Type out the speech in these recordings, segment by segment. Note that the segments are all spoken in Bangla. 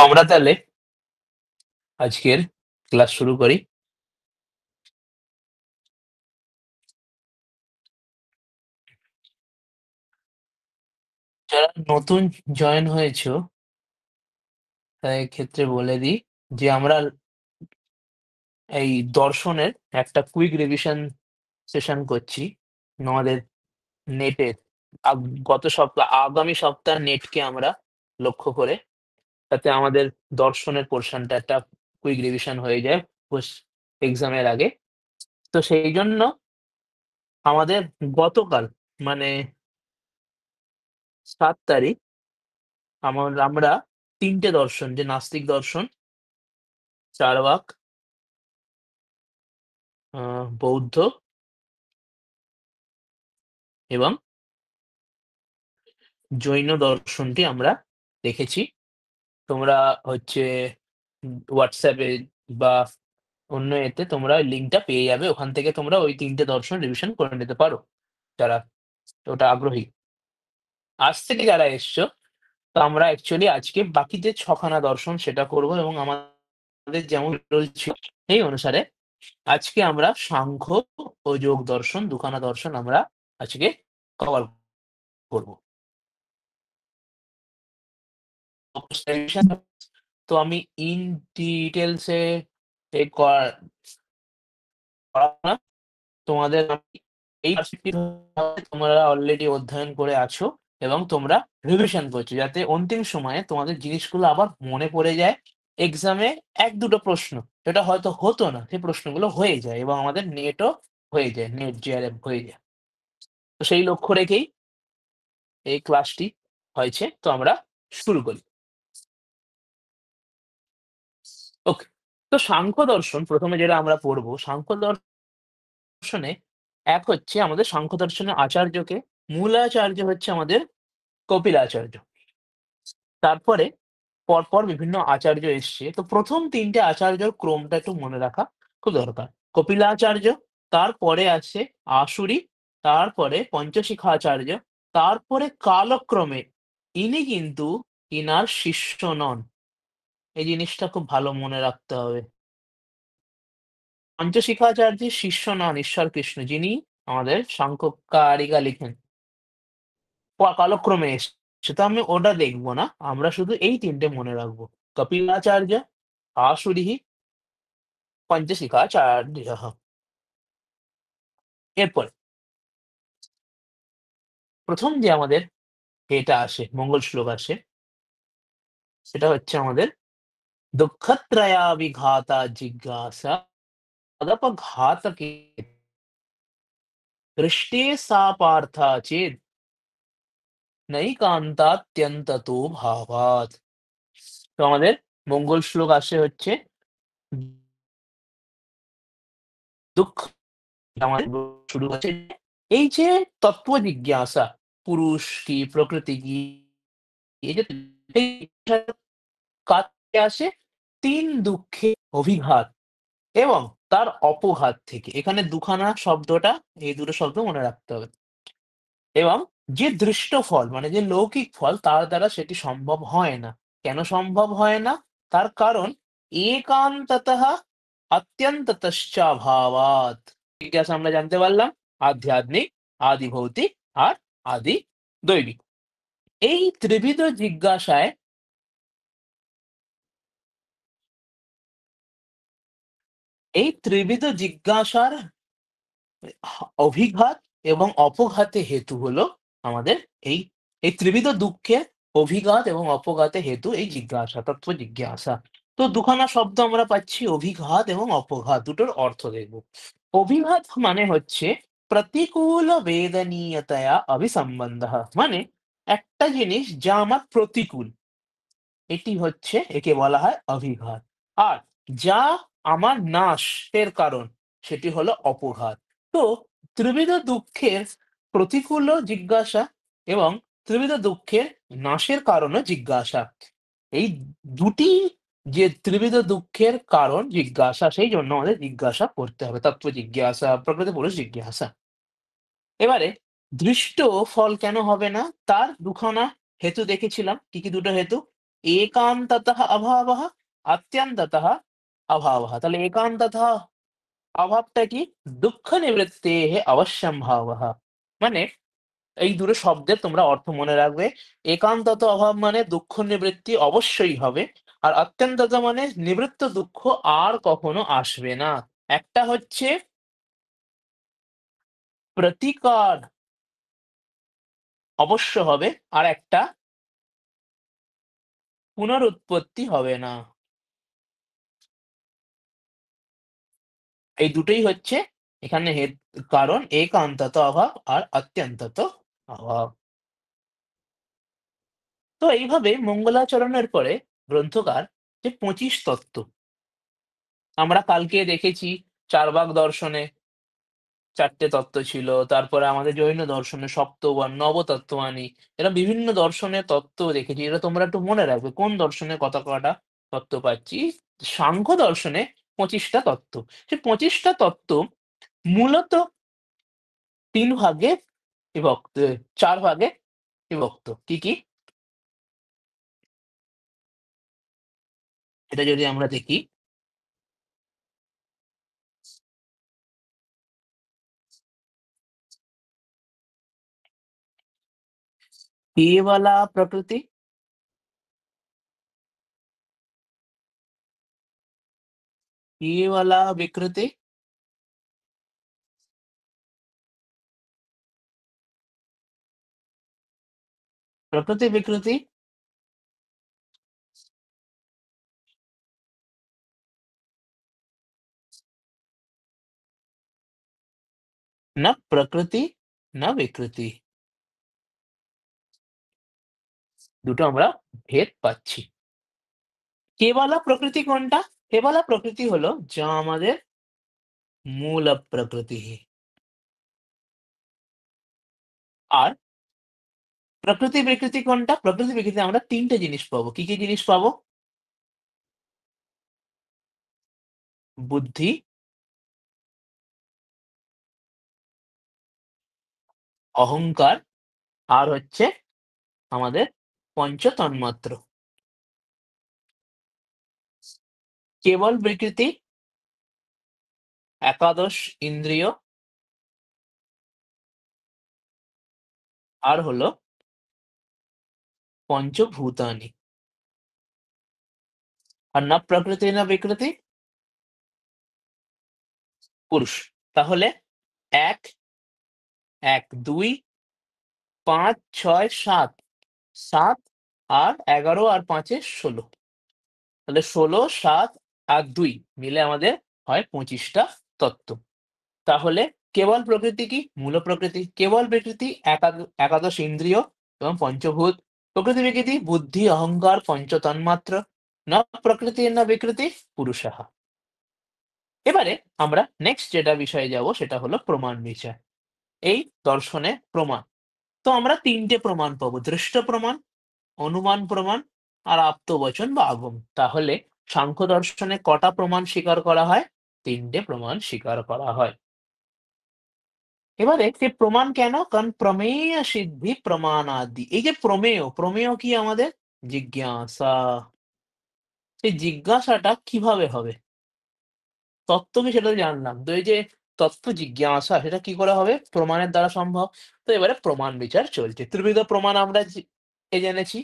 আমরা তাহলে আজকের ক্লাস শুরু করি। যারা নতুন জয়েন হয়েছো, তাদের ক্ষেত্রে বলে দিই যে আমরা এই দর্শনের একটা কুইক রিভিশন সেশন করছি। আমাদের নেটের আগ গত সপ্তাহ আগামী সপ্তাহের নেটকে আমরা লক্ষ্য করে, যাতে আমাদের দর্শনের পোরশনটা একটা কুইক রিভিশন হয়ে যায় পোস এক্সামের আগে। তো সেইজন্য আমাদের গতকাল মানে ৭ তারিখ আমরা ৩ টে দর্শন, যে নাস্তিক দর্শন, চার্বাক, আ বৌদ্ধ এবং জৈন দর্শনটি আমরা দেখেছি। তোমরা হচ্ছে WhatsApp এ বা অন্য এতে তোমরা ওই লিঙ্কটা পেয়ে যাবে। ওখান থেকে তোমরা ওই ৩ টে দর্শন রিভিশন করে নিতে পারো, যারা ওটা আগ্রহী। আজ থেকে যারা এসছো, তো আমরা অ্যাকচুয়ালি আজকে বাকি যে ৬ খানা দর্শন সেটা করব এবং আমাদের যেমন রুল ছিল সেই অনুসারে আজকে আমরা সাংখ্য ও যোগ দর্শন ২ খানা দর্শন আমরা আজকে কভার করব। তো আমি ইন ডিটেইলস এ এ করা করাবো না। তোমাদের আমি এই পার্সপেক্টিভ তোমরা অলরেডি অধ্যয়ন করে আছো এবং তোমরা রিভিশন করছো, যাতে অন্তিম সময়ে তোমাদের জিনিসগুলো আবার মনে পড়ে যায়। এক্সামে ১-২ টো প্রশ্ন যেটা হয়তো হতো না, সেই প্রশ্নগুলো হয়ে যায় এবং আমাদের নেটও হয়ে যায়। নেট জেআরএফ হয়ে যায়। তো সেই লক্ষ্য রেখেই এই ক্লাসটি হয়েছে। তো আমরা শুরু করি। ওকে। তো সাংখ্য দর্শন ১ম এ যেটা আমরা পড়বো, সাংখ্য দর্শনে এক হচ্ছে আমাদের সাংখ্য দর্শনের আচার্যকে, মূলাচার্য হচ্ছে আমাদের কপিলাচার্য। তারপরে পরপর বিভিন্ন আচার্য এসছে। তো ১ম ৩ টে আচার্যর ক্রমটা একটু মনে রাখা খুব দরকার। কপিলাচার্য, তারপরে আসে আসুরি, তারপরে পঞ্চশিখাচার্য, তারপরে কালক্রমে ইনি কিন্তু ইনার শিষ্য নন। এই জিনিসটা খুব ভালো মনে রাখতে হবে। পঞ্চশিখাচার্যের শিষ্য নন ঈশ্বর কৃষ্ণ, যিনি আমাদের সাংখ্যকারিকা লিখেন। কালক্রমে এসছে। তো আমি ওটা দেখব না। আমরা শুধু এই ৩ টে মনে রাখবো। কপিলাচার্য, আসুরিः, পঞ্চশিখাচার্যः। এরপরে ১ম যে আমাদের এটা আসে, মঙ্গল শ্লোক আসে, সেটা হচ্ছে আমাদের দুঃখত্রয়াবিঘাতা জিজ্ঞাসা তদপঘাতকে দৃষ্টে সা পার্থা চেদ নৈকান্তাত্যন্ততো ভাবাৎ। তো আমাদের মঙ্গল শ্লোক আসে হচ্ছে দুঃখ, আমাদের শুরু হচ্ছে এই যে তত্ত্ব জিজ্ঞাসা, পুরুষ কি, প্রকৃতি কি, এই যে কাছে আসে ৩ দুঃখের অভিঘাত এবং তার অপঘাত থেকে। এখানে ২ খানা শব্দটা, এই ২ টো শব্দ মনে রাখতে হবে। এবং যে দৃষ্ট ফল মানে যে লৌকিক ফল, তার দ্বারা সেটি সম্ভব হয় না। কেন সম্ভব হয় না? তার কারণ একান্ততঃ অত্যন্ততশ্চাভাবাৎ। জিজ্ঞাসা আমরা জানতে পারলাম আধ্যাত্মিক, আদি ভৌতিক আর আদি দৈবিক। এই ত্রিবিধ জিজ্ঞাসায় এই ত্রিবিধ জিজ্ঞাসার অভিঘাত এবং অপঘাতে হেতু হলো আমাদের এই, এই ত্রিবিধ দুঃখের অভিঘাত এবং অপঘাতে হেতু এই জিজ্ঞাসা, তত্ত্ব জিজ্ঞাসা। তো দুখানা শব্দ আমরা পাচ্ছি, অভিঘাত এবং অপঘাত, দুটোর অর্থ দেখব। অভিঘাত মানে হচ্ছে প্রতিকূল বেদনীয়তয়া অভিসম্বন্ধ, মানে একটা জিনিস যা আমার প্রতিকূল, এটি হচ্ছে, একে বলা হয় অভিঘাত। আর যা আমার নাশের কারণ, সেটি হলো অপঘাত। তো ত্রিবিধ দুঃখের প্রতিকূল জিজ্ঞাসা এবং ত্রিবিধ দুঃখের নাশের কারণও জিজ্ঞাসা। এই দুটি যে ত্রিবিধ দুঃখের কারণ জিজ্ঞাসা, সেই জন্য আমাদের জিজ্ঞাসা করতে হবে। তত্ত্ব জিজ্ঞাসা, প্রকৃত পুরুষ জিজ্ঞাসা। এবারে দৃষ্ট ফল কেন হবে না? তার দুখানা হেতু দেখেছিলাম। কি, কি দুটো হেতু? একান্ততঃ অভাবः, আত্যন্ততঃ অভাবः। তাহলে একান্ততঃ অভাবটা কি? দুঃখ নিবৃত্তেহ অবশ্যম্ভাবः। মানে এই দুটো শব্দের তোমরা অর্থ মনে রাখবে। একান্তত অভাব মানে দুঃখ নিবৃত্তি অবশ্যই হবে। আর অত্যন্তত মানে নিবৃত্ত দুঃখ আর কখনো আসবে না। একটা হচ্ছে প্রতিকার অবশ্য হবে, আরেকটা পুনরুৎপত্তি হবে না। এই দুটোই হচ্ছে এখানে কারণ একান্তত অভাব আর অত্যন্তত অভাব। তো এইভাবে মঙ্গলাচরণের পরে গ্রন্থকার যে ২৫ তত্ত্ব আমরা কালকে দেখেছি চার্বাক দর্শনে ৪ টে তত্ত্ব ছিল। তারপরে আমাদের জৈন দর্শনে সপ্তবান, নবতত্ত্ববাণী এরা বিভিন্ন দর্শনের তত্ত্ব দেখেছি। এটা তোমরা একটু মনে রাখবে কোন দর্শনে কত কটা তত্ত্ব পাচ্ছি। সাংখ্য দর্শনে ২৫ টা তত্ত্ব। সেই ২৫ টা তত্ত্ব মূলত ৩ ভাগে বিভক্ত, ৪ ভাগে বিভক্ত। কি, কি? এটা যদি আমরা দেখি, কেবলা প্রকৃতি, केवला विकृति, प्रकृति विकृति, न প্রকৃতি, না বিকৃতি। দুটো আমরা ভেদ পাচ্ছি। কেবলা প্রকৃতি কোনটা? কেবলা প্রকৃতি হলো যা আমাদের মূল প্রকৃতি। আর প্রকৃতি বিকৃতি কোনটা? প্রকৃতি বিকৃতি আমরা ৩ টে জিনিস পাবো। কি, কি জিনিস পাবো? বুদ্ধি, অহংকার আর হচ্ছে আমাদের পঞ্চ তন্মাত্র। কেবল বিকৃতি, একাদশ ইন্দ্রিয় আর হলো পঞ্চভূতানি। আর না প্রকৃতি না বিকৃতি, পুরুষ। তাহলে ১, ১, ২, ৫, ৬, ৭। ৭ আর ১১ আর ৫ এ ১৬। তাহলে ১৬, ৭ আর ২ মিলে আমাদের হয় ২৫ টা তত্ত্ব। তাহলে কেবল প্রকৃতি কি? মূল প্রকৃতি। কেবল বিকৃতি একাদশ ইন্দ্রিয় এবং পঞ্চভূত। প্রকৃতি বিকৃতি বুদ্ধি, অহংকার, পঞ্চ তন্মাত্র। ন প্রকৃতি না বিকৃতি পুরুষঃ। এবারে আমরা নেক্সট যেটা বিষয়ে যাব সেটা হলো প্রমাণ বিচার। এই দর্শনে প্রমাণ। তো আমরা ৩ টে প্রমাণ পাবো। দৃষ্ট প্রমাণ, অনুমান প্রমাণ আর আপ্তবচন বা আগম। তাহলে সাংখ্য দর্শনে কটা প্রমাণ স্বীকার করা হয়? ৩ টে প্রমাণ স্বীকার করা হয়। এবারে সে প্রমাণ কেন? কারণ প্রমেয় সিদ্ধি প্রমাণাদি। এই যে প্রমেয়, প্রমেয় কি আমাদের? জিজ্ঞাসা। সেই জিজ্ঞাসাটা কিভাবে হবে? তত্ত্ব কি সেটা তো জানলাম। তো এই যে তত্ত্ব জিজ্ঞাসা সেটা কি করে হবে? প্রমাণের দ্বারা সম্ভব। তো এবারে প্রমাণ বিচার চলছে। ত্রিবিধ প্রমাণ আমরা জেনেছি।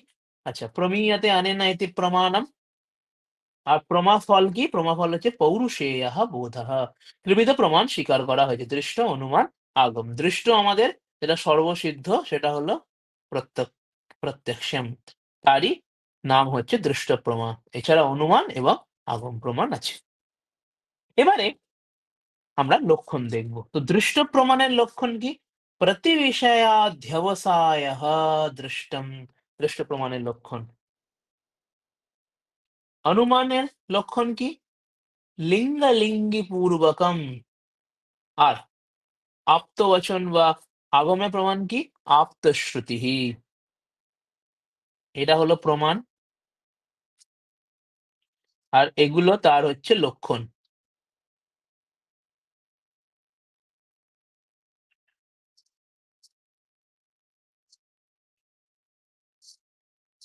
আচ্ছা, প্রমেয়াতে আনেনা ইতি প্রমাণম। আর প্রমাফল কি? প্রমাফল হচ্ছে পৌরুষেয়ঃ বোধঃ। ত্রিবিধ প্রমাণ স্বীকার করা হয়েছে। দৃষ্ট, অনুমান, আগম। দৃষ্ট আমাদের যেটা সর্বসিদ্ধ সেটা হলো প্রত্যক প্রত্যক্ষম। তারই নাম হচ্ছে দৃষ্ট প্রমাণ। এছাড়া অনুমান এবং আগম প্রমাণ আছে। এবারে আমরা লক্ষণ দেখব। তো দৃষ্ট প্রমাণের লক্ষণ কি? প্রতিবিষয়াধ্যবসায়ঃ দৃষ্টম। দৃষ্ট প্রমাণের লক্ষণ। অনুমানের লক্ষণ কি? লিঙ্গলিঙ্গি পূর্বকম। আর আপ্তবচন বা আগমে প্রমাণ কি? আপ্তশ্রুতিঃ। এটা হলো প্রমাণ। আর এগুলো তার হচ্ছে লক্ষণ।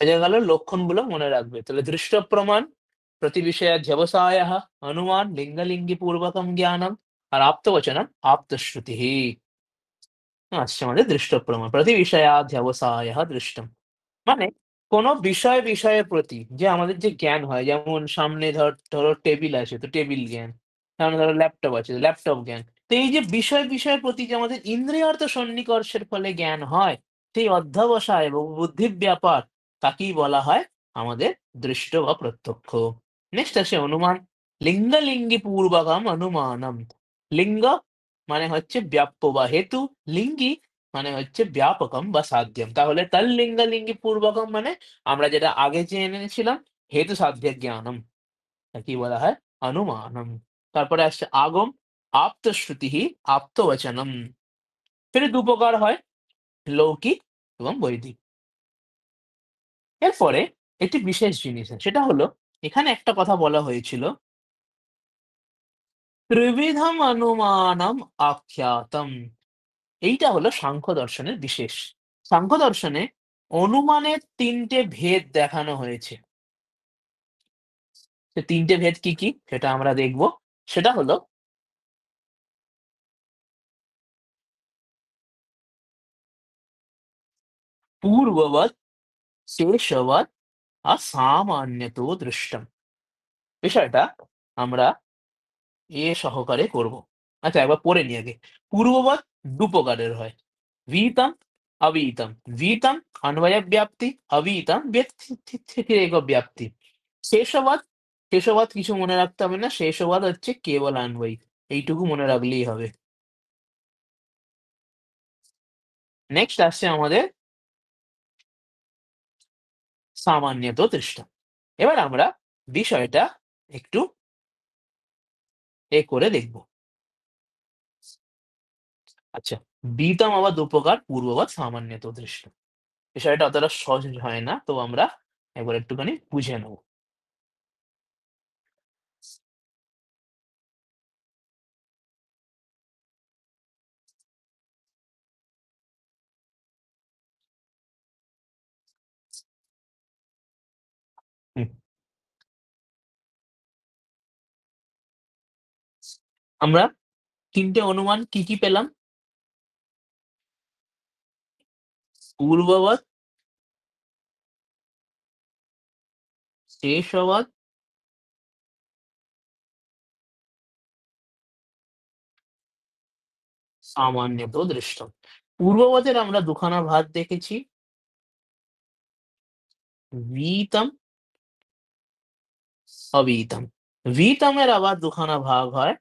বোঝা গেল লক্ষণগুলো মনে রাখবে। তাহলে দৃষ্ট প্রমাণ, প্রতিবিষয়াধ্যবসায়ः, অনুমান, লিঙ্গলিঙ্গি পূর্বকম জ্ঞানম আর আপ্তবচনম আপ্তশ্রুতিঃ। আসছে আমাদের দৃষ্ট প্রমাণ। প্রতিবিষয়াধ্যবসায়ः দৃষ্টম। মানে কোন বিষয়ের প্রতি যে আমাদের যে জ্ঞান হয়, যেমন সামনে ধরো টেবিল আছে তো টেবিল জ্ঞান। সামনে ধরো ল্যাপটপ আছে, ল্যাপটপ জ্ঞান। তো এই যে বিষয়ের প্রতি যে আমাদের ইন্দ্রিয়ার্থ সন্নিকর্ষের ফলে জ্ঞান হয়, সেই অধ্যবসায় এবং বুদ্ধির ব্যাপার তাকেই বলা হয় আমাদের দৃষ্ট বা প্রত্যক্ষ। নেক্সট আসে অনুমান। লিঙ্গলিঙ্গি পূর্বকম অনুমানম। লিঙ্গ মানে হচ্ছে ব্যাপ্য বা হেতু, লিঙ্গি মানে হচ্ছে ব্যাপকম বা সাধ্যম। তাহলে তল্লিঙ্গলিঙ্গি পূর্বকম মানে আমরা যেটা আগে জেনে নিয়েছিলাম হেতু সাধ্য জ্ঞানম, কি বলা হয় অনুমানম। তারপরে আসছে আগম, আপ্তশ্রুতি, আপ্তবচনম। ফের দু প্রকার হয়, লৌকিক এবং বৈদিক। এরপরে একটি বিশেষ জিনিস আছে, সেটা হলো এখানে একটা কথা বলা হয়েছিল, ত্রিবিধম অনুমানম আখ্যাতম। এইটা হলো সাংখ্য দর্শনের বিশেষ। সাংখ্য দর্শনে অনুমানের ৩ টে ভেদ দেখানো হয়েছে। সে ৩ টে ভেদ কি, কি? সেটা আমরা দেখব। সেটা হলো পূর্ববৎ, শেষবৎ আর সামান্যতো দৃষ্টম। বিষয়টা আমরা সহকারে করব। আচ্ছা একবার পড়ে নিই আগে। পূর্ববৎ ২ প্রকারের হয়। विहितम्, अविहितम्। विहितम् अन्वयव्याप्ति, अविहितम् ব্যতিরেক ব্যাপ্তি। শেষবাদ, শেষবাদ কিছু মনে রাখতে হবে না। শেষবাদ হচ্ছে কেবল আন্বয়ী। এইটুকু মনে রাখলেই হবে। নেক্সট আসছে আমাদের সামান্যত দৃষ্ট। এবার আমরা বিষয়টা একটু করে দেখব। আচ্ছা, বিহিতম আবার ২ প্রকার, পূর্ববাদ, সামান্যত দৃষ্ট। বিষয়টা অতটা সহজ হয় না। তো আমরা একবার একটুখানি বুঝে নেব। হুম। আমরা ৩ টে অনুমান কি, কি পেলাম? পূর্ববাদ, শেষবাদ, সামান্যত দৃষ্টম। পূর্ববাদের আমরা দুখানা ভাগ দেখেছি, বিহিতম, অবিহিতম। বিহিতমের আবার দুখানা ভাগ হয়,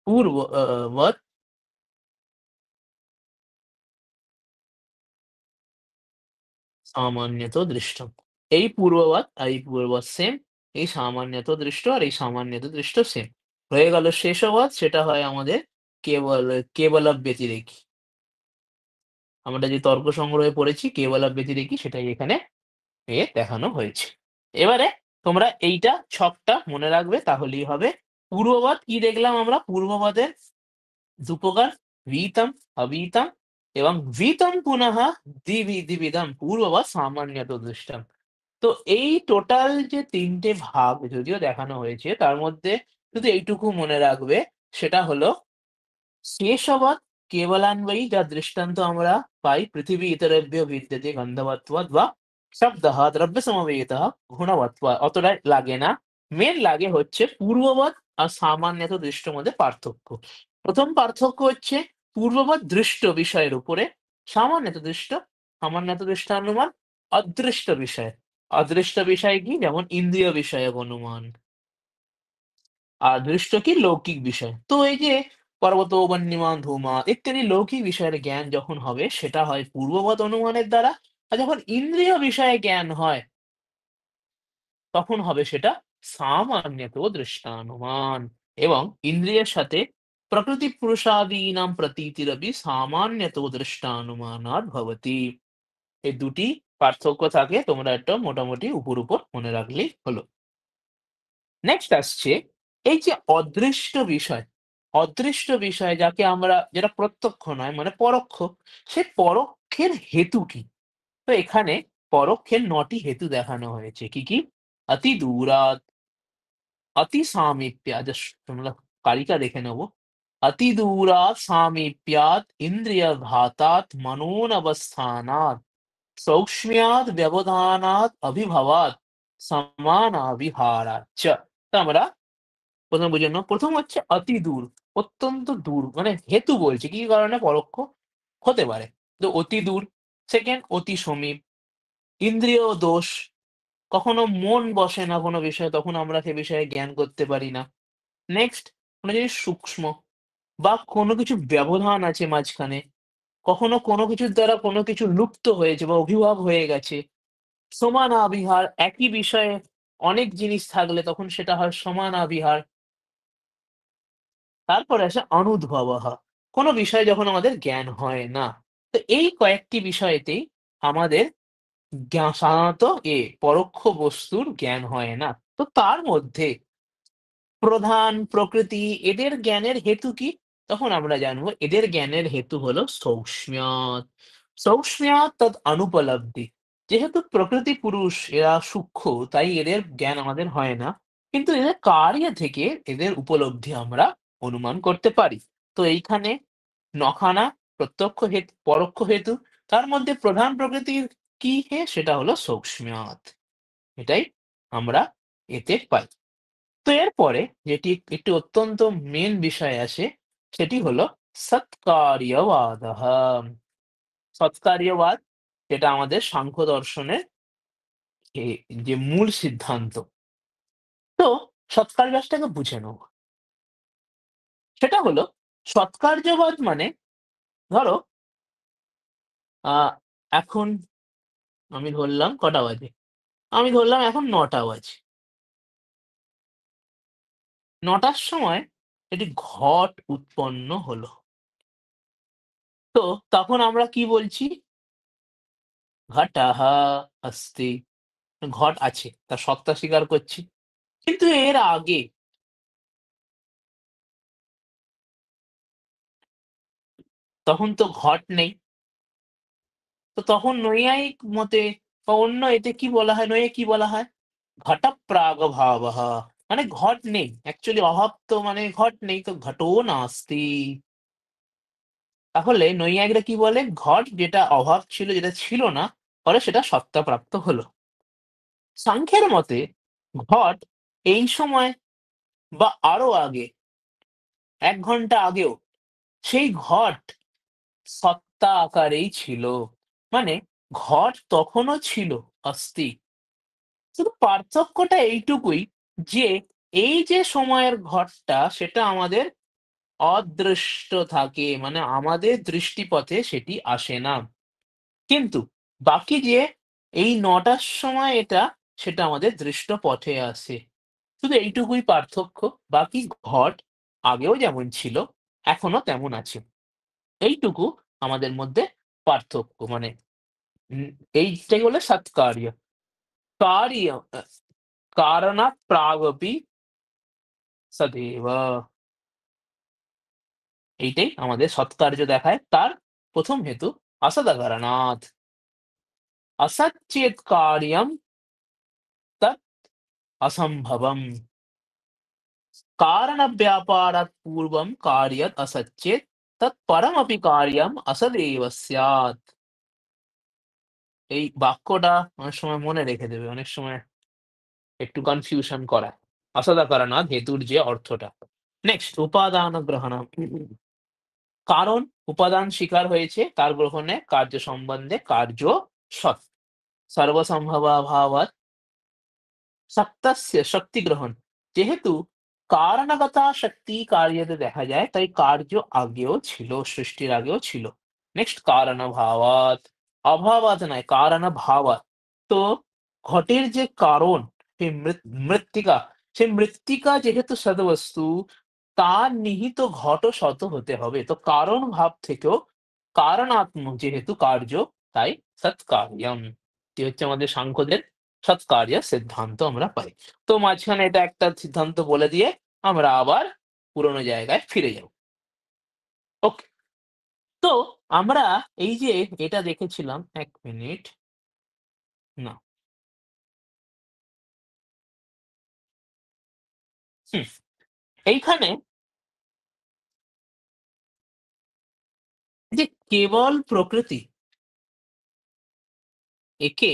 পূর্ব বৎ, সামান্যত দৃষ্টম। এই পূর্ববাদ আর এই পূর্ববাদ সেম, এই সামান্যত দৃষ্ট আর এই সামান্যত দৃষ্ট সেম। হয়ে গেল শেষবাদ, সেটা হয় আমাদের কেবল কেবল ব্যতিরেকী। আমরা যে তর্ক সংগ্রহে পড়েছি কেবল ব্যতিরেকী, সেটাই এখানে দেখানো হয়েছে। এবারে তোমরা এইটা ছকটা মনে রাখবে তাহলেই হবে। পূর্ববাদ কি দেখলাম আমরা? পূর্ববাদের ২ প্রকার, বিহিতম, অবিহিতম এবং বিহিতম পুনঃ দ্বিবিধম পূর্ববাদ সামান্যত দৃষ্টম। তো এই টোটাল যে ৩ টে ভাগ যদিও দেখানো হয়েছে, তার মধ্যে শুধু এইটুকু মনে রাখবে, সেটা হলো শেষবৎ কেবলান্বয়ী, যার দৃষ্টান্ত আমরা পাই পৃথিবী ইতরেভ্যো বিদ্যতে গন্ধবৎবাৎ বা শব্দঃ দ্রব্যসমবেতঃ গুণবৎবাৎ। অতটা লাগে না। মেইন লাগে হচ্ছে পূর্ববৎ আর সামান্যত দৃষ্টর মধ্যে পার্থক্য। ১ম পার্থক্য হচ্ছে পূর্ববৎ দৃষ্ট বিষয়ের উপরে, সামান্যত দৃষ্ট, সামান্যত দৃষ্টানুমান অদৃষ্ট বিষয়। অদৃষ্ট বিষয় কি? যেমন ইন্দ্রিয় বিষয়ক অনুমান। আর দৃষ্ট কি? লৌকিক বিষয়। তো এই যে পর্বত, বহ্নিমান, ধূমা ইত্যাদি লৌকিক বিষয়ের জ্ঞান যখন হবে সেটা হয় পূর্ববৎ অনুমানের দ্বারা। আর যখন ইন্দ্রিয় বিষয়ে জ্ঞান হয় তখন হবে সেটা সামান্যত দৃষ্টানুমান। এবং ইন্দ্রিয়ের সাথে প্রকৃতি পুরুষাদীনাম প্রতীতিরপি সামান্যত দৃষ্টানুমানাৎ ভবতি। এই দুটি পার্থক্য থাকে, তোমরা একটা মোটামুটি উপর মনে রাখলেই হলো। নেক্সট আসছে এই যে অদৃষ্ট বিষয়, অদৃষ্ট বিষয় যাকে আমরা, যেটা প্রত্যক্ষ নয় মানে পরোক্ষ, সে পরোক্ষ পরোক্ষের হেতু কি? তো এখানে পরোক্ষের ৯ টি হেতু দেখানো হয়েছে। কি, কি? অতি দূরাৎ, অতি সামীপ্যা আমরা কারিকা দেখে নেব। অতি দূরাৎ সামীপ্যাৎ ইন্দ্রিয়ঘাতাৎ মনোনবস্থানাৎ সৌক্ষ্ম্যাৎ ব্যবধানাৎ অভিভবাৎ সমানাবিহারাচ্চ। তো আমরা ১ম বুঝে নেব। ১ম হচ্ছে অতি দূর, অত্যন্ত দূর মানে হেতু বলছে কি কারণে পরোক্ষ হতে পারে। তো অতি দূর, 2nd অতি সমীপ, ইন্দ্রিয় দোষ, কখনো মন বসে না কোনো বিষয়ে তখন আমরা সে বিষয়ে জ্ঞান করতে পারি না। নেক্সট কোনো জিনিস সূক্ষ্ম বা কোনো কিছু ব্যবধান আছে মাঝখানে, কখনো কোনো কিছুর দ্বারা কোনো কিছু লুপ্ত হয়েছে বা অভিভব হয়ে গেছে। সমানাবিহার, একই বিষয়ে অনেক জিনিস থাকলে তখন সেটা হয় সমানাবিহার। তারপরে আসে অনুদ্ভবঃ। কোনো বিষয়ে যখন আমাদের জ্ঞান হয় না। তো এই কয়েকটি বিষয়েতেই আমাদের সাধারণত পরোক্ষ বস্তুর জ্ঞান হয় না। তো তার মধ্যে প্রধান, প্রকৃতি এদের জ্ঞানের হেতু কি? তখন আমরা জানবো এদের জ্ঞানের হেতু হলো সৌক্ষ্ম্যাৎ। সৌক্ষ্ম্যাৎ তদ অনুপলব্ধি। যেহেতু প্রকৃতি পুরুষ এরা সূক্ষ্ম তাই এদের জ্ঞান আমাদের হয় না। কিন্তু এদের কার্য থেকে এদের উপলব্ধি আমরা অনুমান করতে পারি। তো এইখানে ৯ খানা প্রত্যক্ষ হেতু, পরোক্ষ হেতু। তার মধ্যে প্রধান প্রকৃতির কি সেটা হলো সৌক্ষ্ম্যাৎ। এটাই আমরা এতে পাই। তো এরপরে যেটি একটি অত্যন্ত মেইন বিষয় আসে সেটি হলো সৎকার্যবাদঃ। সৎকার্যবাদ যেটা আমাদের সাংখ্য দর্শনের এ যে মূল সিদ্ধান্ত। তো সৎকার্যবাদটাকে বুঝে নেব। সেটা হলো সৎকার্যবাদ মানে ধরো আ এখন আমি ধরলাম কটা বাজে? আমি ধরলাম এখন ৯টা বাজে। ৯টার সময় একটি ঘট উৎপন্ন হলো। তো তখন আমরা কি বলছি? ঘটঃ অস্তি। ঘট আছে। তার সত্তা স্বীকার করছি। কিন্তু এর আগে তখন তো ঘট নেই। তো তখন নৈয়ায়িক মতে বা অন্য এতে কি বলা হয়? নইয়ে কি বলা হয়? ঘটপ্রাগভাবঃ। মানে ঘট নেই। অ্যাকচুয়ালি অভাব তো মানে ঘট নেই তো ঘটো নাস্তি। তাহলে নৈয়ায়িকরা কি বলে? ঘট যেটা অভাব ছিল, যেটা ছিল না, ফলে সেটা সত্তাপ্রাপ্ত হলো। সাংখ্যের মতে ঘট এই সময় বা আরো আগে ১ ঘন্টা আগেও সেই ঘট সত্তা আকারেই ছিল। মানে ঘট তখনও ছিল অস্থি। শুধু পার্থক্যটা এইটুকুই যে এই যে সময়ের ঘটটা সেটা আমাদের অদৃষ্ট থাকে। মানে আমাদের দৃষ্টিপথে সেটি আসে না। কিন্তু বাকি যে এই ৯টার সময় এটা সেটা আমাদের দৃষ্টপথে আসে। শুধু এইটুকুই পার্থক্য। বাকি ঘট আগেও যেমন ছিল এখনো তেমন আছে। এইটুকু আমাদের মধ্যে পার্থক্য। মানে উম এইটাই হলো সৎকার্য। কার্য কারণাৎ প্রাগপি সদেব। এইটাই আমাদের সৎকার্য দেখায়। তার ১ম হেতু অসদাকারণাৎ। অসৎ চেত কার্যম তৎ অসম্ভবম। कारणव्यापारात् पूर्वं कार्यत् असत् चेत् तत्परमपि कार्यम् असदेव स्यात्। এই বাক্যটা অনেক সময় মনে রেখে দেবে। অনেক সময় একটু কনফিউশন করায়। অসদাকারণাৎ হেতুর যে অর্থটা। নেক্সট উপাদান গ্রহণম। কারণ উপাদান স্বীকার হয়েছে তার গ্রহণে কার্য সম্বন্ধে কার্য সৎ। সর্বসম্ভবাভাবাৎ সত্তাস্য শক্তি গ্রহণ। যেহেতু কারণগতা শক্তি কার্যতে দেখা যায় তাই কার্য আগেও ছিল, সৃষ্টির আগেও ছিল। নেক্সট কারণভাবাৎ। অভাবাৎ নয় কারণভাবাৎ। তো ঘটের যে কারণ সেই মৃত্তিকা, সেই মৃত্তিকা যেহেতু সদবস্তু তার নিহিত ঘটও সৎ হতে হবে। তো কারণ ভাব থেকেও কারণাত্মক যেহেতু কার্য তাই সৎকার্যম। এটি হচ্ছে আমাদের সাংখ্যদের সৎকার্য সিদ্ধান্ত আমরা পাই। তো মাঝখানে এটা একটা সিদ্ধান্ত বলে দিয়ে আমরা আবার পুরোনো জায়গায় ফিরে যাব। ওকে। তো আমরা এই যে এটা দেখেছিলাম ১ মিনিট। না, হুম, এইখানে যে কেবল প্রকৃতি, একে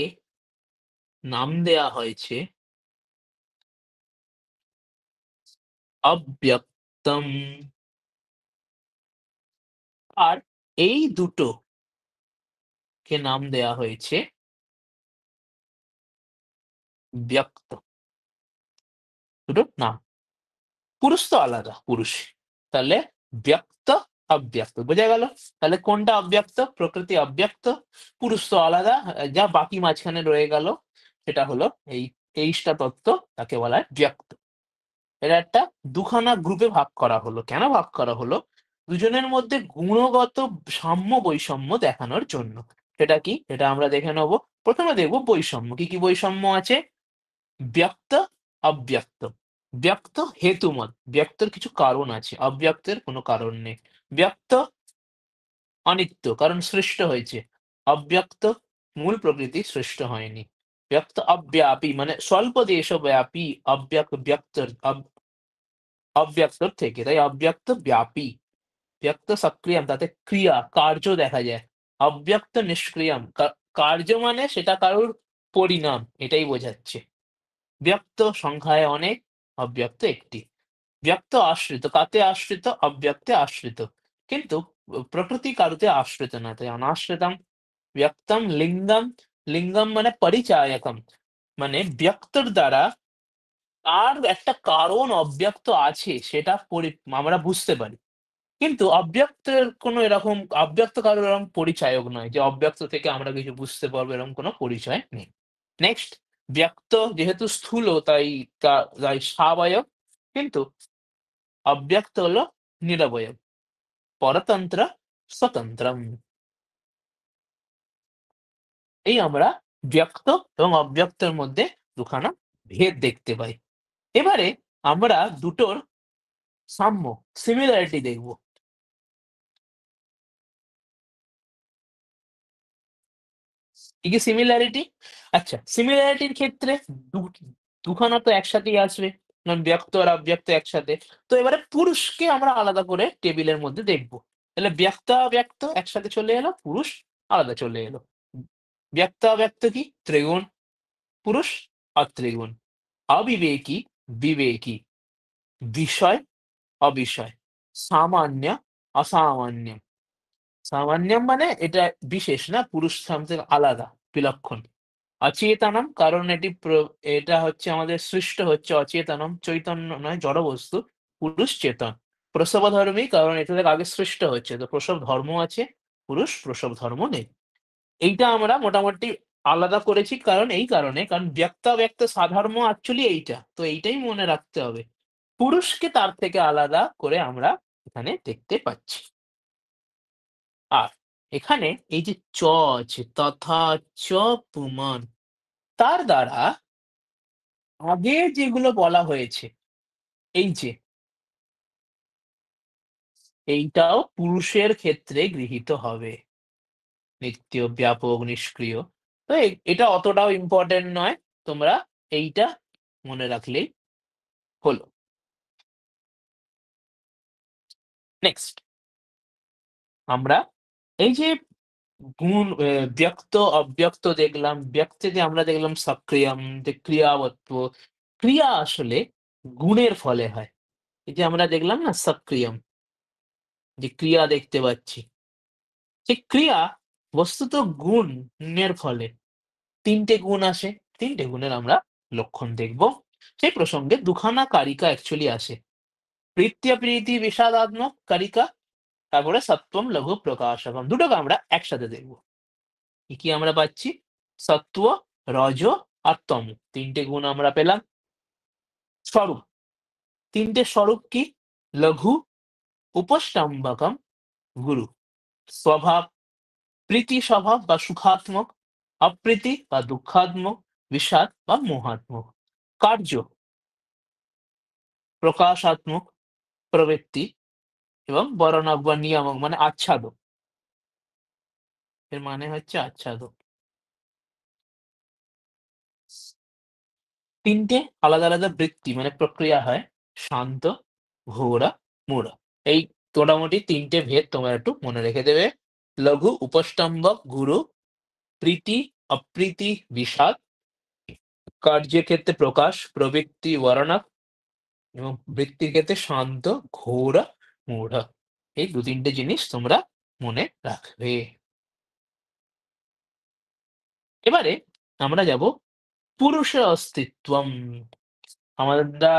নাম দেয়া হয়েছে অব্যক্তম। আর এই দুটোকে নাম দেয়া হয়েছে ব্যক্ত। দুটো নাম। পুরুষ তো আলাদা, পুরুষ। তাহলে ব্যক্ত, অব্যক্ত। বোঝা গেল? তাহলে কোনটা অব্যক্ত? প্রকৃতি অব্যক্ত, পুরুষ তো আলাদা। যা বাকি মাঝখানে রয়ে গেল সেটা হলো এই ২৩ টা তত্ত্ব, তাকে বলা হয় ব্যক্ত। এটা একটা দুখানা গ্রুপে ভাগ করা হলো। কেন ভাগ করা হলো? দুজনের মধ্যে গুণগত সাম্য বৈষম্য দেখানোর জন্য। সেটা কি? এটা আমরা দেখে নেব। ১ম এ দেখব বৈষম্য। কি, কি বৈষম্য আছে? ব্যক্ত, অব্যক্ত। ব্যক্ত হেতুমত। ব্যক্তের কিছু কারণ আছে। অব্যক্তের কোনো কারণ নেই। ব্যক্ত অনিত্য, কারণ সৃষ্ট হয়েছে। অব্যক্ত মূল প্রকৃতি সৃষ্ট হয়নি। ব্যক্ত অব্যাপী, মানে স্বল্প দেশব্যাপী। ব্যক্তর অব্যক্তর থেকে। তাই অব্যক্ত ব্যাপী। ব্যক্ত সক্রিয়ম, তাতে ক্রিয়া, কার্য দেখা যায়। অব্যক্ত নিষ্ক্রিয়ম, কার্য মানে সেটা কারোর পরিণাম, এটাই বোঝাচ্ছে। ব্যক্ত সংখ্যায় অনেক, অব্যক্ত একটি। ব্যক্ত আশ্রিত, কাতে আশ্রিত? অব্যক্তে আশ্রিত। কিন্তু প্রকৃতি কারুতে আশ্রিত না, তাই অনাশ্রিতম। ব্যক্তম লিঙ্গম, লিঙ্গম মানে পরিচায়কম, মানে ব্যক্তর দ্বারা আর একটা কারণ অব্যক্ত আছে সেটা আমরা বুঝতে পারি। কিন্তু অব্যক্তের কোনো এরকম, অব্যক্ত কারোর এরকম পরিচায়ক নয় যে অব্যক্ত থেকে আমরা কিছু বুঝতে পারবো, এরকম কোনো পরিচয় নেই। নেক্সট, ব্যক্ত যেহেতু স্থূল তাই তাই সাবয়ব, কিন্তু অব্যক্ত হলো নিরবয়ব। পরতন্ত্র, স্বতন্ত্রম। এই আমরা ব্যক্ত এবং অব্যক্তের মধ্যে দুখানা ভেদ দেখতে পাই। এবারে আমরা দুটোর সাম্য, সিমিলারিটি দেখব। কি, কি সিমিলারিটি? আচ্ছা, সিমিলারিটির ক্ষেত্রে দু দুখানা তো একসাথেই আসবে। কারণ ব্যক্ত আর অব্যক্ত একসাথে। তো এবারে পুরুষকে আমরা আলাদা করে টেবিলের মধ্যে দেখব। তাহলে ব্যক্ত, অব্যক্ত একসাথে চলে এলো, পুরুষ আলাদা চলে এলো। ব্যক্ত, অব্যক্ত কি? ত্রিগুণ। পুরুষ অত্রিগুণ। অবিবেকী, বিবেকী। বিষয়, অবিষয়। সামান্য, অসামান্য। সামান্যম মানে এটা বিশেষ না, পুরুষ থেকে আলাদা, বিলক্ষণ। অচেতনম, কারণ এটা হচ্ছে আমাদের সৃষ্ট হচ্ছে অচেতনম, চৈতন্য নয়, জড়বস্তু। পুরুষ চেতন। প্রসবধর্মী, কারণ এটা থেকে আগে সৃষ্ট হচ্ছে। তো প্রসব ধর্ম আছে, পুরুষ প্রসব ধর্ম নেই। এইটা আমরা মোটামুটি আলাদা করেছি, কারণ এই কারণে, কারণ ব্যক্তাব্যক্ত সাধর্ম অ্যাকচুয়ালি এইটা। তো এইটাই মনে রাখতে হবে। পুরুষকে তার থেকে আলাদা করে আমরা এখানে দেখতে পাচ্ছি। আর এখানে এই যে আছে, তথা চ পুমান, তার দ্বারা আগে যেগুলো বলা হয়েছে, এই যে এইটাও পুরুষের ক্ষেত্রে গৃহীত হবে। নিত্য, ব্যাপক, নিষ্ক্রিয়। তো এটা অতটাও ইম্পোর্টেন্ট নয়। তোমরা এইটা মনে রাখলেই হলো। নেক্সট, আমরা এই যে ব্যক্ত, অব্যক্ত দেখলাম। ব্যক্তে আমরা দেখলাম সক্রিয়ম, যে ক্রিয়াবত্ত। ক্রিয়া আসলে গুণের ফলে হয়। এই যে আমরা দেখলাম না সক্রিয়ম, যে ক্রিয়া দেখতে পাচ্ছি। সেই ক্রিয়া বস্তুত গুণের ফলে। ৩ টে গুণ আসে। ৩ টে গুণের আমরা লক্ষণ দেখব। সেই প্রসঙ্গে দুখানা কারিকা অ্যাকচুয়ালি আসে। প্রীতি বিষাদাত্মক কারিকা, তারপরে সত্বম লঘু প্রকাশকম। দুটোকে আমরা একসাথে দেখব। কি, কি আমরা পাচ্ছি? সত্ত্ব, রজ আর তম। ৩ টে গুণ আমরা পেলাম। স্বরূপ, ৩ টে স্বরূপ কি? লঘু, উপষ্টম্ভকম, গুরু। স্বভাব, প্রীতি স্বভাব বা সুখাত্মক, অপ্রীতি বা দুঃখাত্মক, বিষাদ বা মোহাত্মক। কার্য, প্রকাশাত্মক, প্রবৃত্তি এবং বরণক বা নিয়ামক মানে আচ্ছাদক। এর মানে হচ্ছে আচ্ছাদক। ৩ টে আলাদা, আলাদা বৃত্তি মানে প্রক্রিয়া হয়। শান্ত, ঘোর, মূঢ়। এই মোটামুটি ৩ টে ভেদ তোমরা একটু মনে রেখে দেবে। লঘু, উপষ্টম্ভক, গুরু, প্রীতি, অপ্রীতি, বিষাদ, কার্যের ক্ষেত্রে প্রকাশ, প্রবৃত্তি, বর্ণনা এবং বৃত্তির ক্ষেত্রে শান্ত, ঘোর, মূঢ়। এই ২-৩ টে জিনিস তোমরা মনে রাখবে। এবারে আমরা যাব পুরুষের অস্তিত্বম। আমরা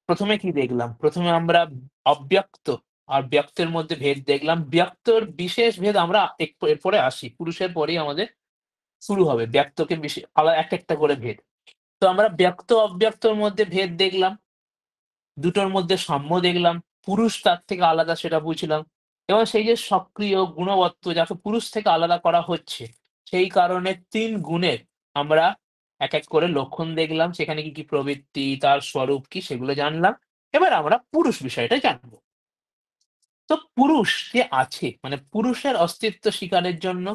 ১ম এ কি দেখলাম? ১ম এ আমরা অব্যক্ত আর ব্যক্তের মধ্যে ভেদ দেখলাম। ব্যক্তর বিশেষ ভেদ আমরা এরপরে আসি। পুরুষের পরেই আমাদের শুরু হবে। ব্যক্তকে একেকটা করে ভেদ। তো আমরা ব্যক্ত অব্যক্তর মধ্যে ভেদ দেখলাম। দুটোর মধ্যে সাম্য দেখলাম। পুরুষ তার থেকে আলাদা সেটা বুঝলাম। এবং সেই যে সক্রিয় গুণবত্ত যাকে পুরুষ থেকে আলাদা করা হচ্ছে, সেই কারণে ৩ গুণের আমরা এক করে লক্ষণ দেখলাম। সেখানে কি, কি প্রবৃত্তি, তার স্বরূপ কি সেগুলো জানলাম। এবার আমরা পুরুষ বিষয়টা জানব। তো পুরুষ যে আছে মানে পুরুষের অস্তিত্ব স্বীকারের জন্য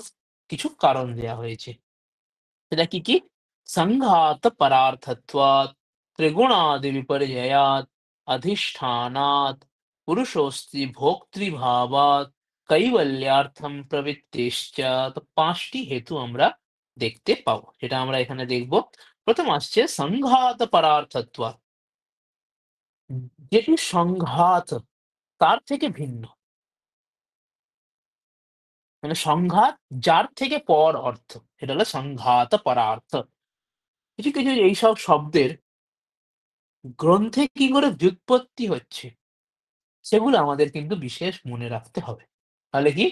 কিছু কারণ দেয়া হয়েছে। সেটা কি, কি? সংঘাত পরার্থত্বাৎ, ত্রিগুণাদি বিপর্যয়াৎ, অধিষ্ঠানাৎ, পুরুষোস্তি ভোক্তৃভাবাৎ, কৈবল্যার্থম প্রবৃত্তিশ্চ। তো ৫ টি হেতু আমরা দেখতে পাবো। সেটা আমরা এখানে দেখব। ১ম আসছে সংঘাত পরার্থত্বাৎ। যেটি সংঘাত তার থেকে ভিন্ন। মানে সংঘাত যার থেকে পর অর্থ। এটা হলো সংঘাত পরার্থ। কিছু, কিছু এইসব শব্দের গ্রন্থে কি করে ব্যুৎপত্তি হচ্ছে, সেগুলো আমাদের কিন্তু বিশেষ মনে রাখতে হবে। তাহলে কি?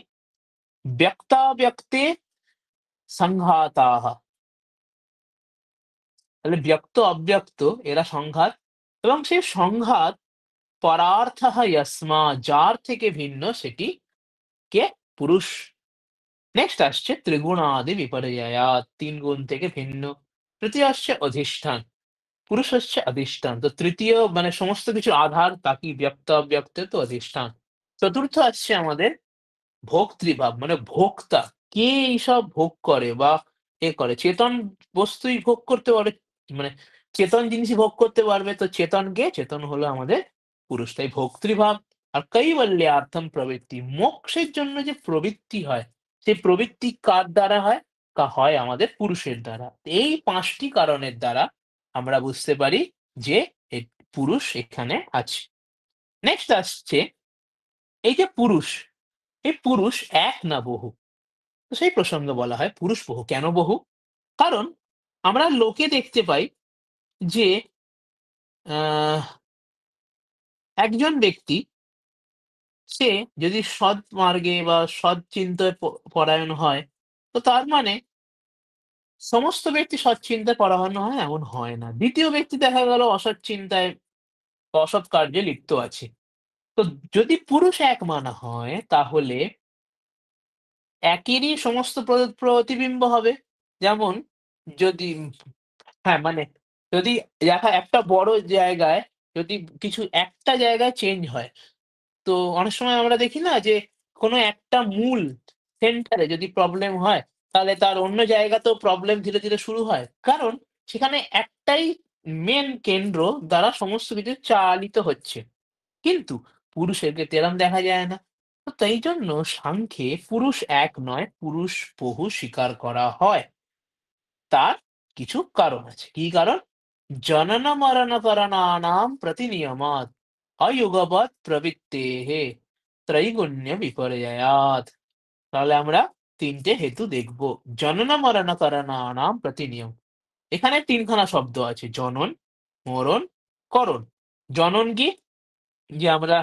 ব্যক্তাব্যক্তে সংঘাতাঃ। তাহলে ব্যক্ত অব্যক্ত এরা সংঘাত এবং সেই সংঘাত পরার্থঃ যস্মা যার থেকে ভিন্ন সেটি কে? পুরুষ। নেক্সট আসছে ত্রিগুণাদি বিপর্যয়াৎ ৩ গুণ থেকে ভিন্ন। তৃতীয় আসছে অধিষ্ঠান। পুরুষ হচ্ছে অধিষ্ঠান। তো তৃতীয় মানে সমস্ত কিছুর আধার তাকি ব্যক্ত অব্যক্ত তো অধিষ্ঠান। চতুর্থ আসছে আমাদের ভোক্তৃভাব মানে ভোক্তা। কে এইসব ভোগ করে বা করে? চেতন বস্তুই ভোগ করতে পারে। মানে চেতন জিনিসই ভোগ করতে পারবে। তো চেতন কে? চেতন হলো আমাদের পুরুষ। তাই ভোক্তৃভাব। আর কৈবল্যার্থম প্রবৃত্তি। মোক্ষের জন্য যে প্রবৃত্তি হয়, সেই প্রবৃত্তি কার দ্বারা হয়? হয় আমাদের পুরুষের দ্বারা। এই ৫ টি কারণের দ্বারা আমরা বুঝতে পারি যে এ পুরুষ এখানে আছে। নেক্সট আসছে এই যে পুরুষ, এই পুরুষ এক না বহু? তো সেই প্রসঙ্গে বলা হয় পুরুষ বহু। কেন বহু? কারণ আমরা লোকে দেখতে পাই যে আহ একজন ব্যক্তি সে যদি সৎ মার্গে বা সৎ চিন্তায় পরায়ণ হয়, তো তার মানে সমস্ত ব্যক্তি সৎ চিন্তায় পরায়ণ হয় এমন হয় না। ২য় ব্যক্তি দেখা গেল অসৎ চিন্তায় বা অসৎ কার্যে লিপ্ত আছে। তো যদি পুরুষ এক মানা হয় তাহলে একেরই সমস্ত প্রতিবিম্ব হবে। যেমন যদি হ্যাঁ, মানে যদি একটা বড় জায়গায় যদি কিছু একটা জায়গায় চেঞ্জ হয়, তো অনেক সময় আমরা দেখি না যে কোনো একটা মূল সেন্টারে যদি প্রবলেম হয়, তাহলে তার অন্য জায়গাতেও প্রবলেম ধীরে, ধীরে শুরু হয়। কারণ সেখানে একটাই মেইন কেন্দ্র দ্বারা সমস্ত কিছু চালিত হচ্ছে। কিন্তু পুরুষের ক্ষেত্রে এরম দেখা যায় না। তো তাই জন্য সাংখ্যে পুরুষ এক নয়, পুরুষ বহু স্বীকার করা হয়। তার কিছু কারণ আছে। কি কারণ? জনন মরণ করণানাম প্রতিনিয়মাৎ অযুগপৎ প্রবৃত্তেঃ ত্রৈগুণ্য বিপর্যয়াৎ। তাহলে আমরা ৩ টে হেতু দেখব। জনন মরণ করণানাম প্রতিনিয়ম। এখানে ৩ খানা শব্দ আছে। জনন, মরণ, করণ। জনন কি? যে আমরা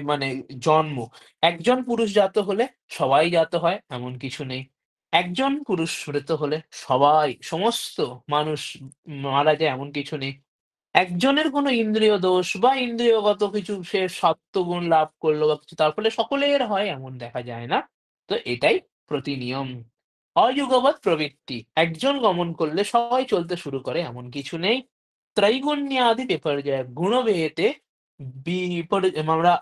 মানে জন্ম। একজন পুরুষ জাত হলে সবাই জাত হয় এমন কিছু নেই। একজন পুরুষ মৃত হলে সমস্ত মানুষ মারা যায় এমন কিছু নেই। একজনের কোনো ইন্দ্রিয় দোষ বা ইন্দ্রিয়গত কিছু সে সত্ত্বগুণ লাভ করলো বা কিছু তার ফলে সকলের হয় এমন দেখা যায় না। তো এটাই প্রতিনিয়ম। অযুগপৎ প্রবৃত্তি। একজন গমন করলে সবাই চলতে শুরু করে এমন কিছু নেই। ত্রৈগুণ্যাদি বিপর্যয়। গুণভেদে আমরা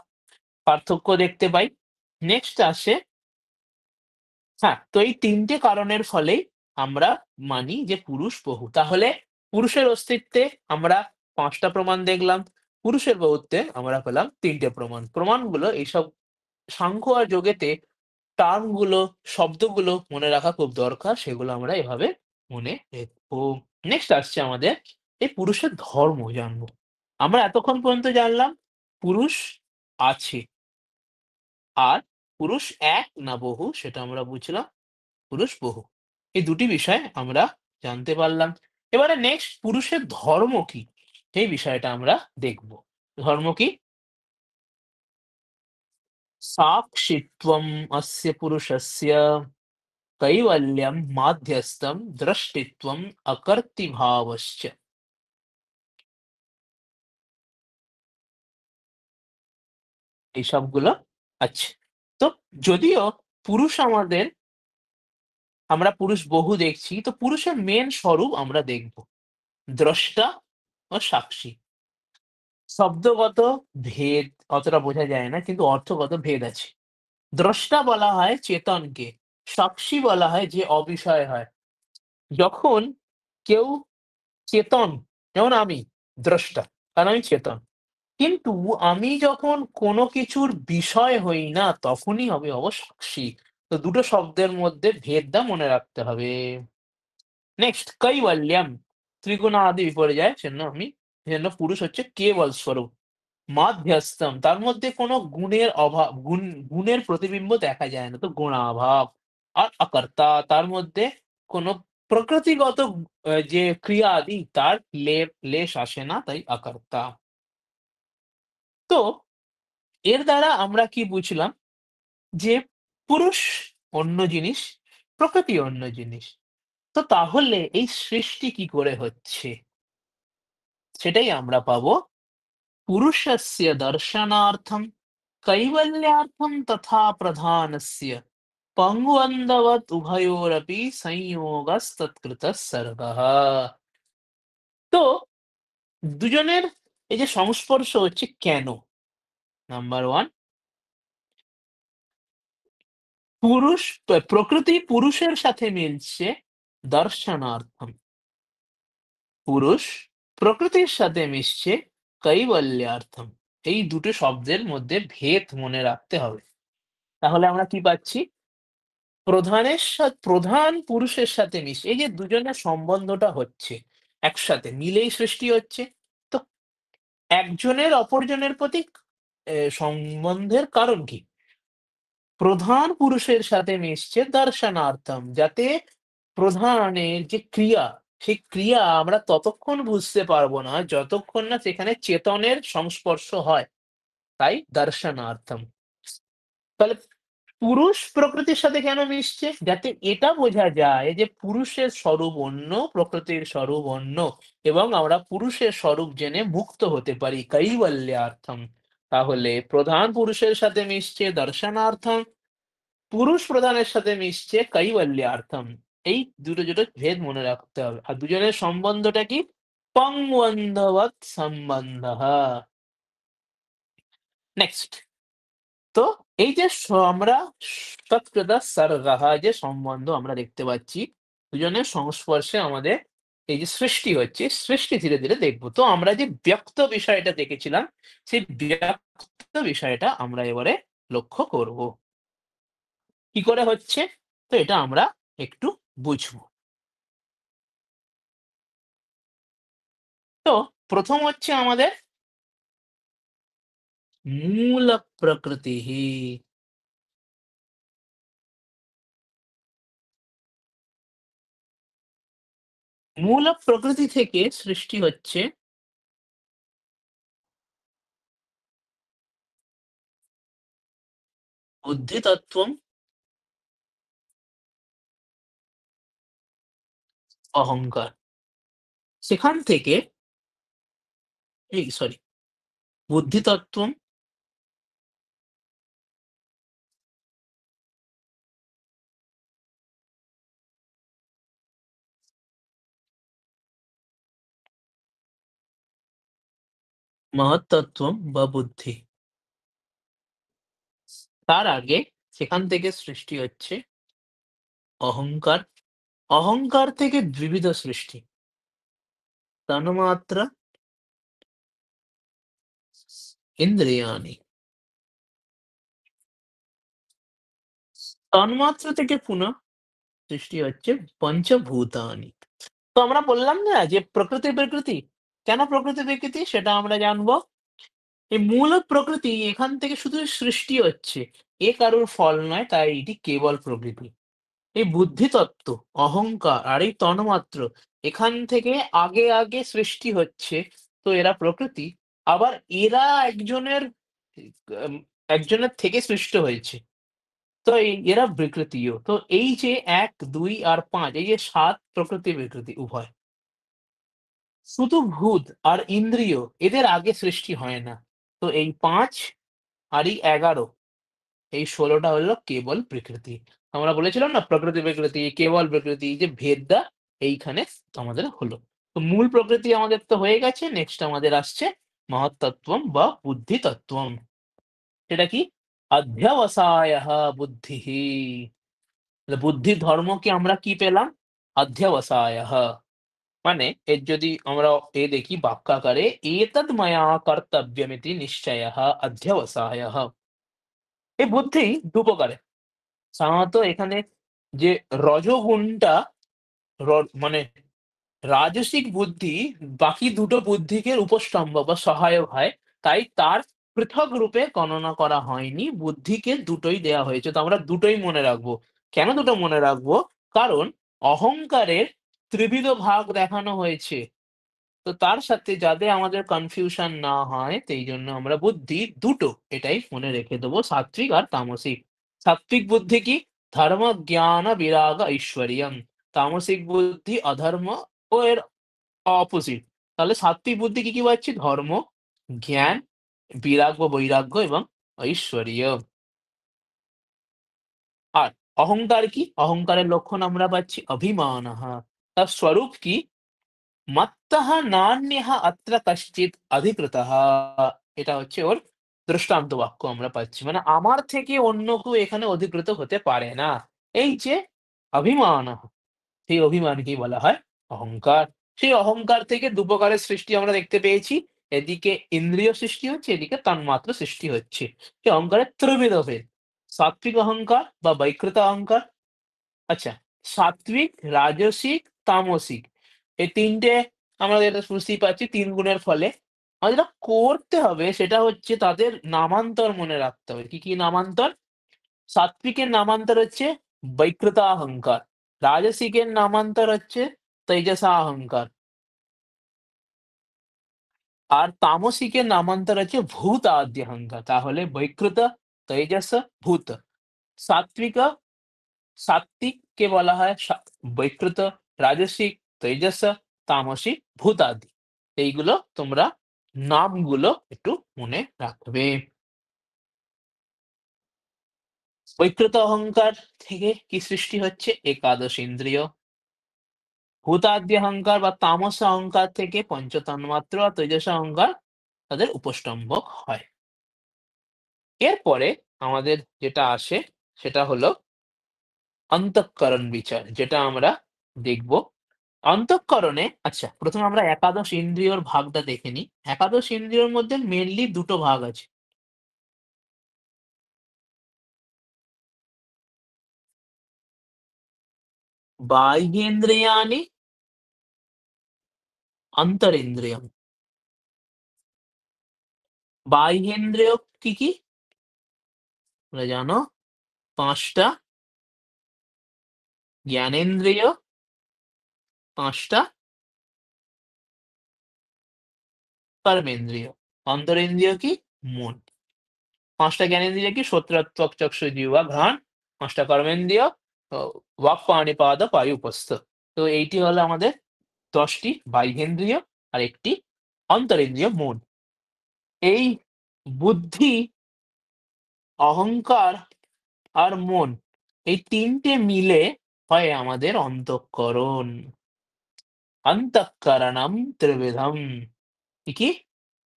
পার্থক্য দেখতে পাই। নেক্সট আসে হ্যাঁ, তো এই ৩ টে কারণের ফলেই আমরা মানি যে পুরুষ বহু। তাহলে পুরুষের অস্তিত্বে আমরা ৫ টা প্রমাণ দেখলাম। পুরুষের বহুত্বে আমরা পেলাম ৩ টে প্রমাণ। প্রমাণগুলো এইসব সাংখ্য আর যোগেতে টার্ম গুলো, শব্দগুলো মনে রাখা খুব দরকার। সেগুলো আমরা এভাবে মনে রেখবো। নেক্সট আসছে আমাদের এই পুরুষের ধর্ম জানবো। আমরা এতক্ষণ পর্যন্ত জানলাম পুরুষ আছে। আর পুরুষ এক না বহু সেটা আমরা বুঝলাম। পুরুষ বহু। এই দুটি বিষয় আমরা জানতে পারলাম। এবারে নেক্সট পুরুষের ধর্ম কি? সেই বিষয়টা আমরা দেখব। ধর্ম কি? সাক্ষিত্বম অস্য পুরুষস্য কৈবল্যম মাধ্যস্থম দ্রষ্টিত্বম অকর্তৃভাবশ্চ। এই সবগুলো আছে। তো যদিও পুরুষ আমাদের আমরা পুরুষ বহু দেখছি, তো পুরুষের মেইন স্বরূপ আমরা দেখব। দ্রষ্টা ও সাক্ষী। শব্দগত ভেদ অতটা বোঝা যায় না, কিন্তু অর্থগত ভেদ আছে। দ্রষ্টা বলা হয় চেতনকে, সাক্ষী বলা হয় যে অবিষয় হয়। যখন কেউ চেতন, যেমন আমি দ্রষ্টা, কারণ আমি চেতন। কিন্তু আমি যখন কোনো কিছুর বিষয় হই না, তখনই হবে সাক্ষী। তো দুটো শব্দের মধ্যে ভেদটা মনে রাখতে হবে। নেক্সট কৈবল্যম, ত্রিগুণাদি বিপর্যয়, সেজন্য পুরুষ হচ্ছে কেবল স্বরূপ। মাধ্যস্থম, তার মধ্যে কোনো গুণের অভাব, গুণের প্রতিবিম্ব দেখা যায় না, তো গুণাভাব। আর অকর্তা, তার মধ্যে কোনো প্রকৃতিগত যে ক্রিয়াদি তার লেশ আসে না, তাই অকর্তা। তো এর দ্বারা আমরা কি বুঝলাম? যে পুরুষ অন্য জিনিস, প্রকৃতি অন্য জিনিস। তো তাহলে এই সৃষ্টি কি করে হচ্ছে? সেটাই আমরা পাবো পুরুষস্য দর্শনাर्थं कैवल्यार्थं तथा प्रधानस्य पङ्गुवन्द्वत् उभयोरपि संयोगस्तत्कृतः सर्गः। তো দুজনের এই যে সংস্পর্শ হচ্ছে কেন? নাম্বার 1, পুরুষ প্রকৃতি পুরুষের সাথে মিলছে দর্শনার্থম। পুরুষ প্রকৃতির সাথে মিশছে কৈবল্যার্থম। এই দুটো শব্দের মধ্যে ভেদ মনে রাখতে হবে। তাহলে আমরা কি পাচ্ছি? প্রধান পুরুষের সাথে মিশে এই যে দুজনের সম্বন্ধটা হচ্ছে, একসাথে মিলেই সৃষ্টি হচ্ছে। তো একজনের অপরজনের প্রতি সম্বন্ধের কারণ কি? প্রধান পুরুষের সাথে মিশছে দর্শনার্থম, যাতে প্রধানের যে ক্রিয়া, সেই ক্রিয়া আমরা ততক্ষণ বুঝতে পারবো না যতক্ষণ না সেখানে চেতনের সংস্পর্শ হয়। তাই দর্শনার্থম। তাহলে পুরুষ প্রকৃতির সাথে কেন মিশছে? যাতে এটা বোঝা যায় যে পুরুষের স্বরূপ অন্য, প্রকৃতির স্বরূপ অন্য, এবং আমরা পুরুষের স্বরূপ জেনে মুক্ত হতে পারি কৈবল্যার্থম। তাহলে প্রধান পুরুষের সাথে মিশছে দর্শনার্থম, পুরুষ প্রধানের সাথে মিশছে কৈবল্যার্থম। এই দুটো ভেদ মনে রাখতে হবে। আর দুজনের সম্বন্ধটা কি? পংবন্ধবৎ সম্বন্ধ। নেক্সট, তো এই যে আমরা সৎকৃতা সারগাহা যে সম্বন্ধ আমরা দেখতে পাচ্ছি, দুজনের সংস্পর্শে আমাদের এই যে সৃষ্টি হচ্ছে, সৃষ্টি ধীরে ধীরে দেখবো। তো আমরা যে ব্যক্ত বিষয়টা দেখেছিলাম, সেই ব্যক্ত বিষয়টা আমরা এবারে লক্ষ্য করব। কি করে হচ্ছে? তো এটা আমরা একটু বুঝবো। তো প্রথম হচ্ছে আমাদের মূল প্রকৃতি। মূল প্রকৃতি থেকে সৃষ্টি হচ্ছে বুদ্ধিতত্ত্ব, অহংকার। সেখান থেকে এই সরি বুদ্ধিতত্ত্ব, মহত্তত্ত্ব বা বুদ্ধি। তার আগে সেখান থেকে সৃষ্টি হচ্ছে অহংকার। অহংকার থেকে দ্বিবিধ সৃষ্টি। তন্মাত্রা, ইন্দ্রিয়াণি। তন্মাত্রা থেকে পুনঃ সৃষ্টি হচ্ছে পঞ্চভূতানি। তো আমরা বললাম না যে প্রকৃতি-বিকৃতি। কেন প্রকৃতি-বিকৃতি সেটা আমরা জানবো। এই মূল প্রকৃতি এখান থেকে শুধু সৃষ্টি হচ্ছে। এ কারোর ফল নয়, তাই এটি কেবল প্রকৃতি। এই বুদ্ধিতত্ত্ব, অহংকার আর এই তন্মাত্র এখান থেকে আগে সৃষ্টি হচ্ছে। তো এরা প্রকৃতি। আবার এরা আম একজনের থেকে সৃষ্ট হয়েছে। তো এরা বিকৃতিও। তো এই যে ১, ২ আর ৫ এই যে ৭ প্রকৃতি-বিকৃতি উভয়। শুধু ভূত আর ইন্দ্রিয় এদের আগে সৃষ্টি হয় না। তো এই ৫ আর এই ১১ এই ১৬ টা হলো কেবল প্রকৃতি। আমরা বলেছিলাম না প্রকৃতি-বিকৃতি, কেবল প্রকৃতি এই যে ভেদটা এইখানে আমাদের হলো। তো মূল প্রকৃতি আমাদের তো হয়ে গেছে। নেক্সট আমাদের আসছে মহত্তত্ত্বম বা বুদ্ধিতত্ত্বম। সেটা কি? অধ্যবসায়ঃ বুদ্ধিঃ। তাহলে বুদ্ধির ধর্মকে আমরা কি পেলাম? অধ্যবসায়ঃ। মানে এর যদি আমরা দেখি বাক্যাকারে, এতদ ময়া কর্তব্যমিতি নিশ্চয়ঃ অধ্যবসায়ঃ। এই বুদ্ধি দুপ্রকারের। সাধারণত এখানে যে রজোগুণটা র মানে রাজসিক বুদ্ধি বাকি দুটো বুদ্ধিকে উপস্তম্ভ বা সহায়ক হয়। তাই তার পৃথক রূপে গণনা করা হয়নি। বুদ্ধিকে দুটোই দেয়া হয়েছে। তো আমরা দুটোই মনে রাখবো। কেন দুটো মনে রাখবো? কারণ অহংকারের ত্রিবিধ ভাগ দেখানো হয়েছে। তো তার সাথে যাতে আমাদের কনফিউশন না হয় সেইজন্য আমরা বুদ্ধি দুটো এটাই মনে রেখে দেবো সাত্ত্বিক আর তামসিক। সাত্ত্বিক বুদ্ধি কি? ধর্ম, জ্ঞান, বিরাগ, ঐশ্বরিয়ম। তামসিক বুদ্ধি অধর্ম ও এর অপোজিট। তাহলে সাত্ত্বিক বুদ্ধি কি পাচ্ছি? ধর্ম, জ্ঞান, বিরাগ বা বৈরাগ্য এবং ঐশ্বর্য। আর অহংকার কি? অহংকারের লক্ষণ আমরা পাচ্ছি অভিমানঃ। তার স্বরূপ কি? মত্তঃ নান্যঃ অত্র কশ্চিৎ অধিকৃতঃ। এটা হচ্ছে ওর দৃষ্টান্ত বাক্য আমরা পাচ্ছি। মানে আমার থেকে অন্য কেউ এখানে অধিকৃত হতে পারে না। এই যে অভিমানঃ, সেই অভিমানকেই বলা হয় অহংকার। সেই অহংকার থেকে দুপ্রকারের সৃষ্টি আমরা দেখতে পেয়েছি। এদিকে ইন্দ্রিয় সৃষ্টি হচ্ছে, এদিকে তন্মাত্র সৃষ্টি হচ্ছে। সেই অহংকারের ত্রিবিধ ভেদ। সাত্ত্বিক অহংকার বা বৈকৃত অহংকার। আচ্ছা, সাত্ত্বিক, রাজসিক, তামসিক এই ৩ টে আমরা এটা বুঝতেই পারছি ৩ গুণের ফলে। আমাদের যেটা করতে হবে সেটা হচ্ছে তাদের নামান্তর মনে রাখতে হবে। কি নামান্তর? সাত্ত্বিকের নামান্তর হচ্ছে বৈকৃতা অহংকার। রাজসিকের নামান্তর হচ্ছে তেজসা অহংকার। আর তামসিকের নামান্তর হচ্ছে ভূতাদি অহংকার। তাহলে বৈকৃত, তেজস, ভূত। সাত্ত্বিক সাত্ত্বিককে বলা হয় বৈকৃত, রাজসিক, তেজস, তামসিক, ভূতাদি। এইগুলো তোমরা নামগুলো একটু মনে রাখবে। বৈকৃত অহংকার থেকে কি সৃষ্টি হচ্ছে? একাদশ ইন্দ্রিয়। ভূতাদি অহংকার বা তামস অহংকার থেকে পঞ্চতন্মাত্র আর তেজস অহংকার তাদের উপষ্টম্ভক হয়। এরপরে আমাদের যেটা আসে সেটা হলো অন্তঃকরণ বিচার, যেটা আমরা দেখব। অন্তঃকরণে আচ্ছা, ১ম এ আমরা একাদশ ইন্দ্রিয়র ভাগটা দেখে নিই। একাদশ ইন্দ্রিয়র মধ্যে মেইনলি ২ টো ভাগ আছে। বাহ্যেন্দ্রিয়াণি, অন্তরিন্দ্রিয়ম। বাহ্যেন্দ্রিয় কি? তোমরা জানো ৫ টা, জ্ঞানেন্দ্রিয় ৫ টা, কর্মেন্দ্রিয়। অন্তরিন্দ্রিয় কি? মন। ৫ টা জ্ঞানেন্দ্রিয় কি? শ্রোত্র, ত্বক, চক্ষু, জিহ্বা, ঘ্রাণ। ৫ টা কর্মেন্দ্রিয় অ ওয়াক, পাণিপাদ, পায়ু, উপস্থ। তো এইটি হলো আমাদের ১০ টি বাহ্যেন্দ্রিয় আর ১ টি অন্তরিন্দ্রিয় মন। এই বুদ্ধি, অহংকার আর মন এই ৩ টে মিলে হয় আমাদের অন্তঃকরণ। অন্তঃকরণম ত্রিবিধম। কি?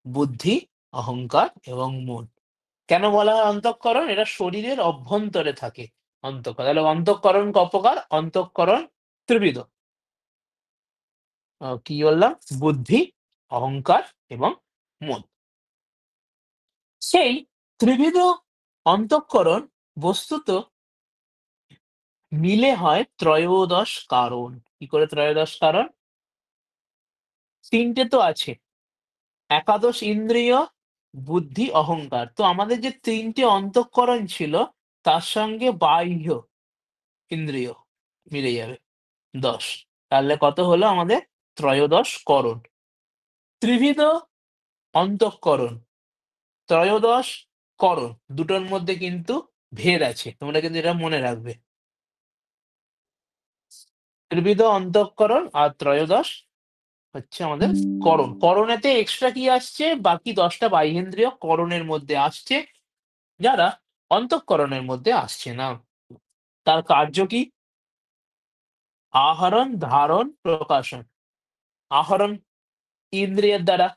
বুদ্ধি, অহংকার এবং মন। কেন বলা হয় অন্তঃকরণ? এরা শরীরের অভ্যন্তরে থাকে। অন্তঃকরণ। তাহলে অন্তঃকরণ ক প্রকার? অন্তঃকরণ ত্রিবিধ। কি বললাম? বুদ্ধি, অহংকার এবং মন। সেই ত্রিবিধ অন্তঃকরণ বস্তুত মিলে হয় ত্রয়োদশ কারণ। কি করে ত্রয়োদশ কারণ? তিনটে তো আছে। একাদশ ইন্দ্রিয়, বুদ্ধি, অহংকার। তো আমাদের যে তিনটে অন্তঃকরণ ছিল তার সঙ্গে বাহ্য ইন্দ্রিয় মিলে যাবে ১০। তাহলে কত হলো আমাদের? ত্রয়োদশ করণ। ত্রিবিধ অন্তঃকরণ, ত্রয়োদশ করণ, দুটোর মধ্যে কিন্তু ভেদ আছে। তোমরা কিন্তু এটা মনে রাখবে। ত্রিবিধ অন্তঃকরণ আর ত্রয়োদশ হচ্ছে আমাদের করণ। করণেতে এক্সট্রা কি আসছে? বাকি ১০ টা বাহ্যেন্দ্রিয় করণের মধ্যে আসছে, যারা অন্তঃকরণের মধ্যে আসছে না। তার কার্য কি? আহরণ, ধারণ, প্রকাশন। আহরণ ইন্দ্রিয়ের দ্বারা,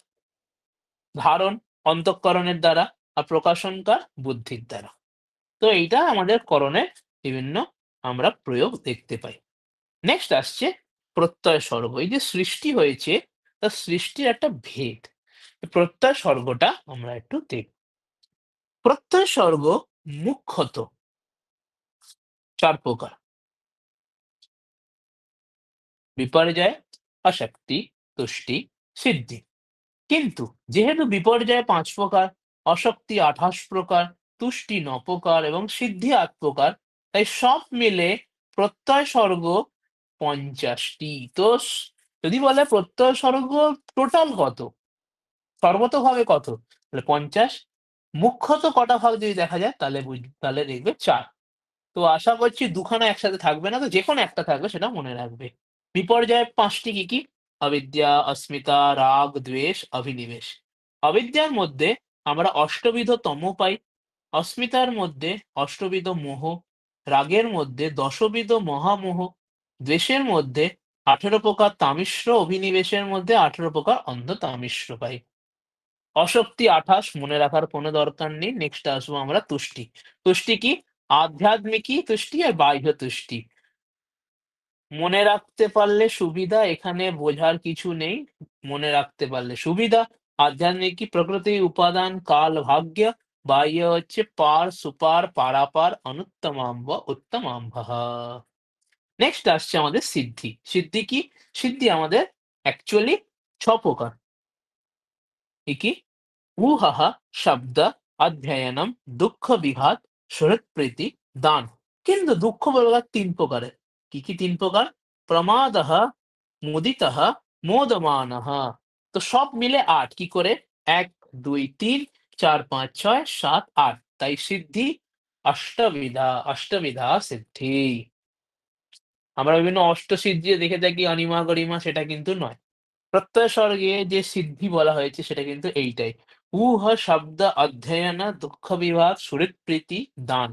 ধারণ অন্তঃকরণের দ্বারা, আর প্রকাশনকার বুদ্ধির দ্বারা। তো এইটা আমাদের করণের বিভিন্ন আমরা প্রয়োগ দেখতে পাই। নেক্সট আসছে প্রত্যয় স্বর্গ। এই যে সৃষ্টি হয়েছে, তার সৃষ্টির একটা ভেদ। প্রত্যয় স্বর্গটা আমরা একটু দেখব। প্রত্যয় স্বর্গ মুখ্যত ৪ প্রকার। বিপর্যয়, অশক্তি, তুষ্টি, সিদ্ধি। কিন্তু যেহেতু বিপর্যয় ৫ প্রকার, অশক্তি ২৮ প্রকার, তুষ্টি ৯ প্রকার এবং সিদ্ধি ৮ প্রকার, তাই সব মিলে প্রত্যয় স্বর্গ ৫০ টি। তো যদি বলে প্রত্যয় স্বর্গ টোটাল কত? সর্বতোভাবে কত? তাহলে ৫০। মুখ্যত কটা ভাগ যদি দেখা যায় তাহলে দেখবে ৪। তো আশা করছি দুখানা একসাথে থাকবে না, তো যেকোনো একটা থাকবে সেটা মনে রাখবে। বিপর্যয় ৫ টি কি, কি? অবিদ্যা, অস্মিতা, রাগ, দ্বেষ, অভিনিবেশ। অবিদ্যার মধ্যে আমরা অষ্টবিধ তম পাই, অস্মিতার মধ্যে অষ্টবিধ মোহ, রাগের মধ্যে দশবিধ মহামোহ, দ্বেষের মধ্যে ১৮ প্রকার তামিশ্র, অভিনিবেশের মধ্যে ১৮ প্রকার অন্ধ তামিশ্র পাই। অশক্তি ২৮ মনে রাখার কোনো দরকার নেই। নেক্সট আসবো আমরা তুষ্টি। তুষ্টি কি? আধ্যাত্মিকী তুষ্টি আর বাহ্য তুষ্টি। মনে রাখতে পারলে সুবিধা, এখানে বোঝার কিছু নেই। মনে রাখতে পারলে সুবিধা। আধ্যাত্মিক কি? প্রকৃতি, উপাদান, কাল, ভাগ্য। বাহ্য হচ্ছে পার, সুপার, পারাপার, অনুত্তমাম্ব, উত্তমাম্বঃ। নেক্সট আসছে আমাদের সিদ্ধি। সিদ্ধি কি? সিদ্ধি আমাদের অ্যাকচুয়ালি ৬ প্রকার। এ কি? ऊहः শব্দ অধ্যয়নম দুঃখ বিঘাত সুহৃৎপ্রীতি দান। কিন্তু দুঃখ বলবার ৩ প্রকারের। কি কি ৩ প্রকার? প্রমাদঃ, মুদিতঃ, মোদমানঃ। তো সব মিলে ৮। কি করে? ১, ২, ৩, ৪, ৫, ৬, ৭, ৮। তাই সিদ্ধি অষ্টবিধা, অষ্টবিধা সিদ্ধি। আমরা বিভিন্ন অষ্টসিদ্ধি দেখে থাকি অনিমা গরিমা, সেটা কিন্তু নয়। প্রত্যয় স্বর্গে যে সিদ্ধি বলা হয়েছে সেটা কিন্তু এইটাই। ঊহ শব্দ অধ্যয়ন দুঃখ বিভাগ সুহৃৎপ্রীতি দান।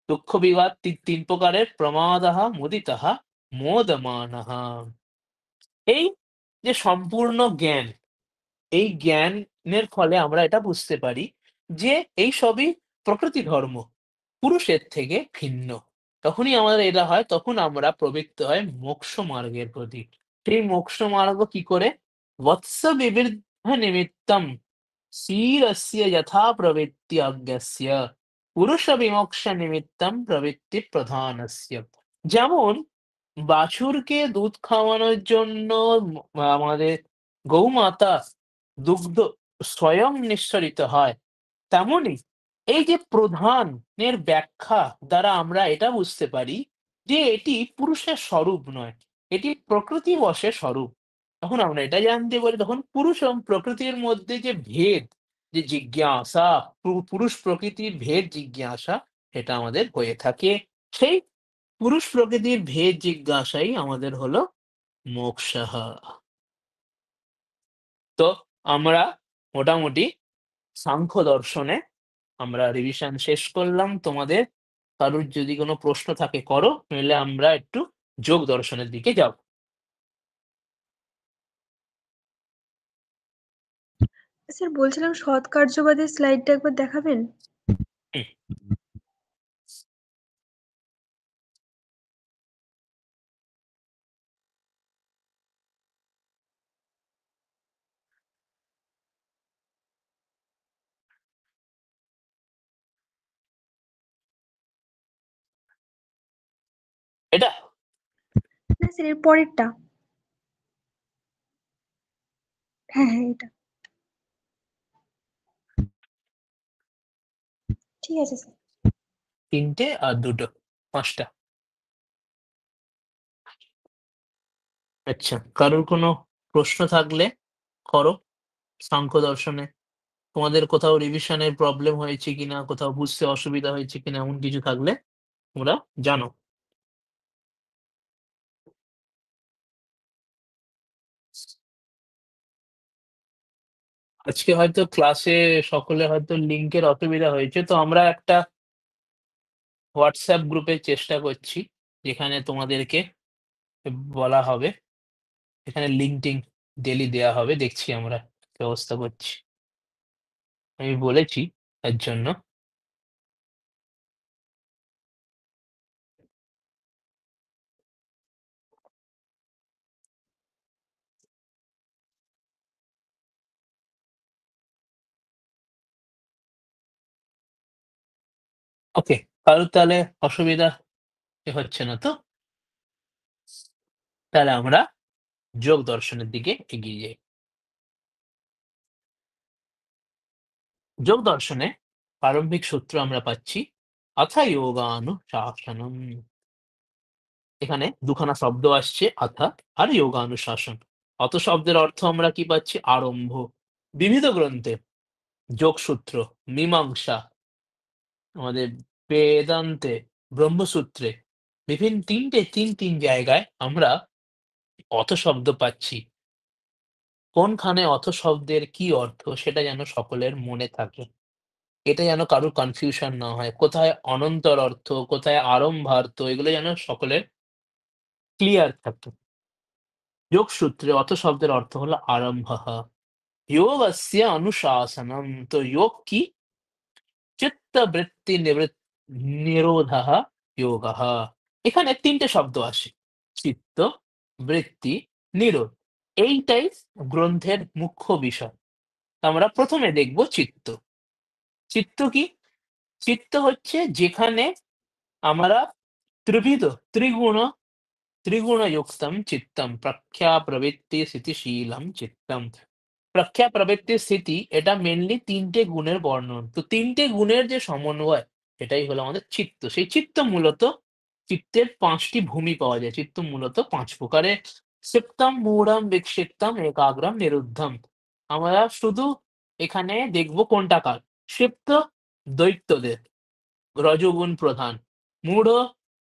দুঃখ বিভাগ ৩ প্রকারের। প্রমাদঃ, মুদিতঃ, মোদমানঃ। এই যে সম্পূর্ণ জ্ঞান, এই জ্ঞানের ফলে আমরা এটা বুঝতে পারি যে এই সবই প্রকৃতি ধর্ম, পুরুষের থেকে ভিন্ন। তখনই আমাদের এটা হয়, তখন আমরা প্রবৃত্ত হয় মোক্ষ মার্গের প্রতি। সেই মোক্ষ মার্গ কি করে? বৎস বিবিধ নিমিত্তম শীরস্য যথা প্রবৃত্তি অজ্ঞস্য পুরুষ বিমোক্ষ নিমিত্তম প্রবৃত্তি প্রধানস্য। যেমন বাছুরকে দুধ খাওয়ানোর জন্য আমাদের গৌমাতা দুগ্ধ স্বয়ং নিঃসরিত হয়, তেমনি এই যে প্রধানের ব্যাখ্যা দ্বারা আমরা এটা বুঝতে পারি যে এটি পুরুষের স্বরূপ নয়, এটি প্রকৃতি বশে স্বরূপ। তখন আমরা এটা জানতে পারি, তখন পুরুষ এবং প্রকৃতির মধ্যে যে ভেদ, যে জিজ্ঞাসা, পুরুষ প্রকৃতির ভেদ জিজ্ঞাসা, এটা আমাদের হয়ে থাকে। সেই পুরুষ প্রকৃতির ভেদ জিজ্ঞাসাই আমাদের হলো মোক্ষাহ। তো আমরা মোটামুটি সাংখ্য দর্শনে আমরা রিভিশন শেষ করলাম। তোমাদের কারোর যদি কোনো প্রশ্ন থাকে করো, নইলে আমরা একটু যোগ দর্শনের দিকে যাব। স্যার বলছিলাম সৎকার্যবাদের স্লাইডটা একবার দেখাবেন? হুম। এটা না স্যার এর পরেরটা। হ্যাঁ, হ্যাঁ এটা। ঠিক আছে স্যার। ৩টে আর ২টো, ৫টা। আচ্ছা, কারোর কোনো প্রশ্ন থাকলে করো। সাংখ্য দর্শনে তোমাদের কোথাও রিভিশনের প্রবলেম হয়েছে কিনা, কোথাও বুঝতে অসুবিধা হয়েছে কিনা এমন কিছু থাকলে তোমরা জানাও। আজকে হয়তো ক্লাসে সকলের হয়তো লিংকের অসুবিধা হয়েছে। তো আমরা একটা WhatsApp গ্রুপে চেষ্টা করছি, যেখানে তোমাদেরকে বলা হবে। এখানে লিঙ্ক-টিঙ্ক ডেইলি দেয়া হবে। দেখছি আমরা ব্যবস্থা করছি। আমি বলেছি তার জন্য। ওকে, কারোর তাহলে অসুবিধা হচ্ছে না তো? তাহলে আমরা যোগ দর্শনের দিকে এগিয়ে যাই। যোগ দর্শনে প্রারম্ভিক সূত্র আমরা পাচ্ছি অথা যোগানুশাসনম। এখানে দুখানা শব্দ আসছে অথা আর যোগানুশাসন। অত শব্দের অর্থ আমরা কি পাচ্ছি? আরম্ভ। বিবিধ গ্রন্থে যোগসূত্র, মীমাংসা, আমাদের বেদান্তে, ব্রহ্মসূত্রে তিন জায়গায় আমরা অথ শব্দ পাচ্ছি। কোনখানে অথ শব্দের কি অর্থ সেটা যেন সকলের মনে থাকে। এটা যেন কারোর কনফিউশন না হয়। কোথায় অনন্তর অর্থ, কোথায় আরম্ভার্থ এগুলো যেন সকলের ক্লিয়ার থাকে। যোগসূত্রে অথ শব্দের অর্থ হলো আরম্ভঃ। যোগস্য অনুশাসনম। তো যোগ কি? চিত্তবৃত্তি নিরোধः যোগः। এখানে ৩ টে শব্দ আসে। চিত্ত, বৃত্তি, নিরোধ। এইটাই গ্রন্থের মুখ্য বিষয়। আমরা ১ম এ দেখব চিত্ত। চিত্ত কি? চিত্ত হচ্ছে যেখানে আমরা ত্রিবিধ ত্রিগুণ ত্রিগুণযুক্তম চিত্তম প্রখ্যাপ্রবৃত্তি স্থিতিশীলম চিত্তম। প্রখ্যাপ্রবৃত্তি স্থিতি এটা মেইনলি ৩ টে গুণের বর্ণন। তো ৩ টে গুণের যে সমন্বয় এটাই হলো আমাদের চিত্ত। সেই চিত্ত মূলত চিত্তের ৫ টি ভূমি পাওয়া যায়। চিত্ত মূলত ৫ প্রকারে। সিক্তম, মূঢ়ম, বিক্ষিপ্তম, একাগ্রম, নিরুদ্ধম। আমরা শুধু এখানে দেখব কোনটা কার। ক্ষিপ্ত দৈত্যদের, রজোগুণ প্রধান। মূঢ়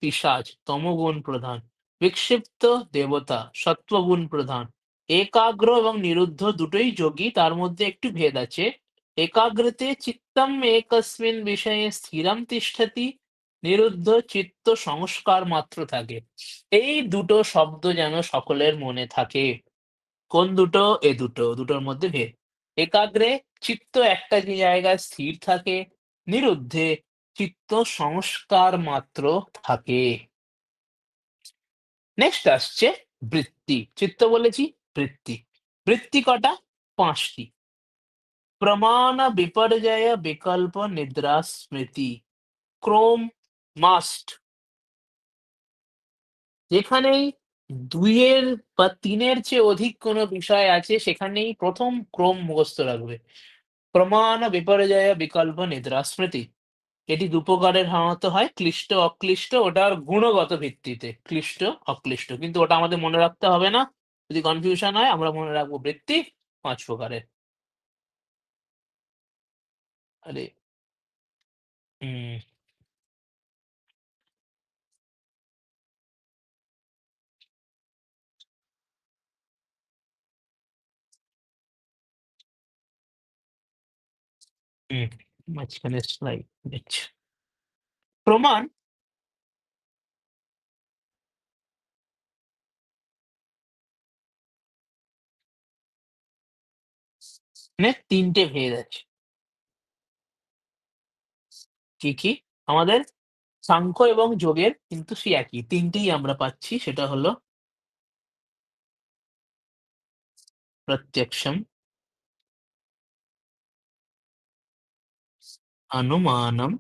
পিশাচ, তমোগুণ প্রধান। বিক্ষিপ্ত দেবতা, সত্ত্বগুণ প্রধান। একাগ্র এবং নিরুদ্ধ দুটোই যোগী, তার মধ্যে একটু ভেদ আছে। একাগ্রতে চিত্তম একস্মিন বিষয়ে স্থিরম তিষ্ঠতি, নিরুদ্ধ চিত্ত সংস্কার মাত্র থাকে। এই দুটো শব্দ যেন সকলের মনে থাকে। কোন দুটো? এ দুটো, দুটোর মধ্যে ভেদ। একাগ্রে চিত্ত একটা যে জায়গায় স্থির থাকে, নিরুদ্ধে চিত্ত সংস্কার মাত্র থাকে। নেক্সট আসছে বৃত্তি। চিত্ত বলেছি, বৃত্তি। বৃত্তি কটা? ৫টি। প্রমাণ বিপর্যয় বিকল্প নিদ্রা স্মৃতি ক্রোম মাস্ট। যেখানেই ২ এর বা ৩ এর চেয়ে অধিক কোনো বিষয় আছে সেখানেই ১ম ক্রম মুখস্থ রাখবে। প্রমাণ বিপর্যয় বিকল্প নিদ্রা স্মৃতি। এটি ২ প্রকারের সাধারণত হয়। ক্লিষ্ট, অক্লিষ্ট। ওটার গুণগত ভিত্তিতে ক্লিষ্ট, অক্লিষ্ট। কিন্তু ওটা আমাদের মনে রাখতে হবে না। যদি কনফিউশন হয় আমরা মনে রাখবো বৃত্তি ৫ প্রকারের। আরে হুম, হুম, মাঝখানে স্লাইড দিচ্ছি। প্রমাণ মানে ৩ টে ভেদ আছে। কি, কি? আমাদের সাংখ্য এবং যোগের কিন্তু সেই একই। ৩ টেই আমরা পাচ্ছি। সেটা হলো প্রত্যক্ষম, অনুমানম,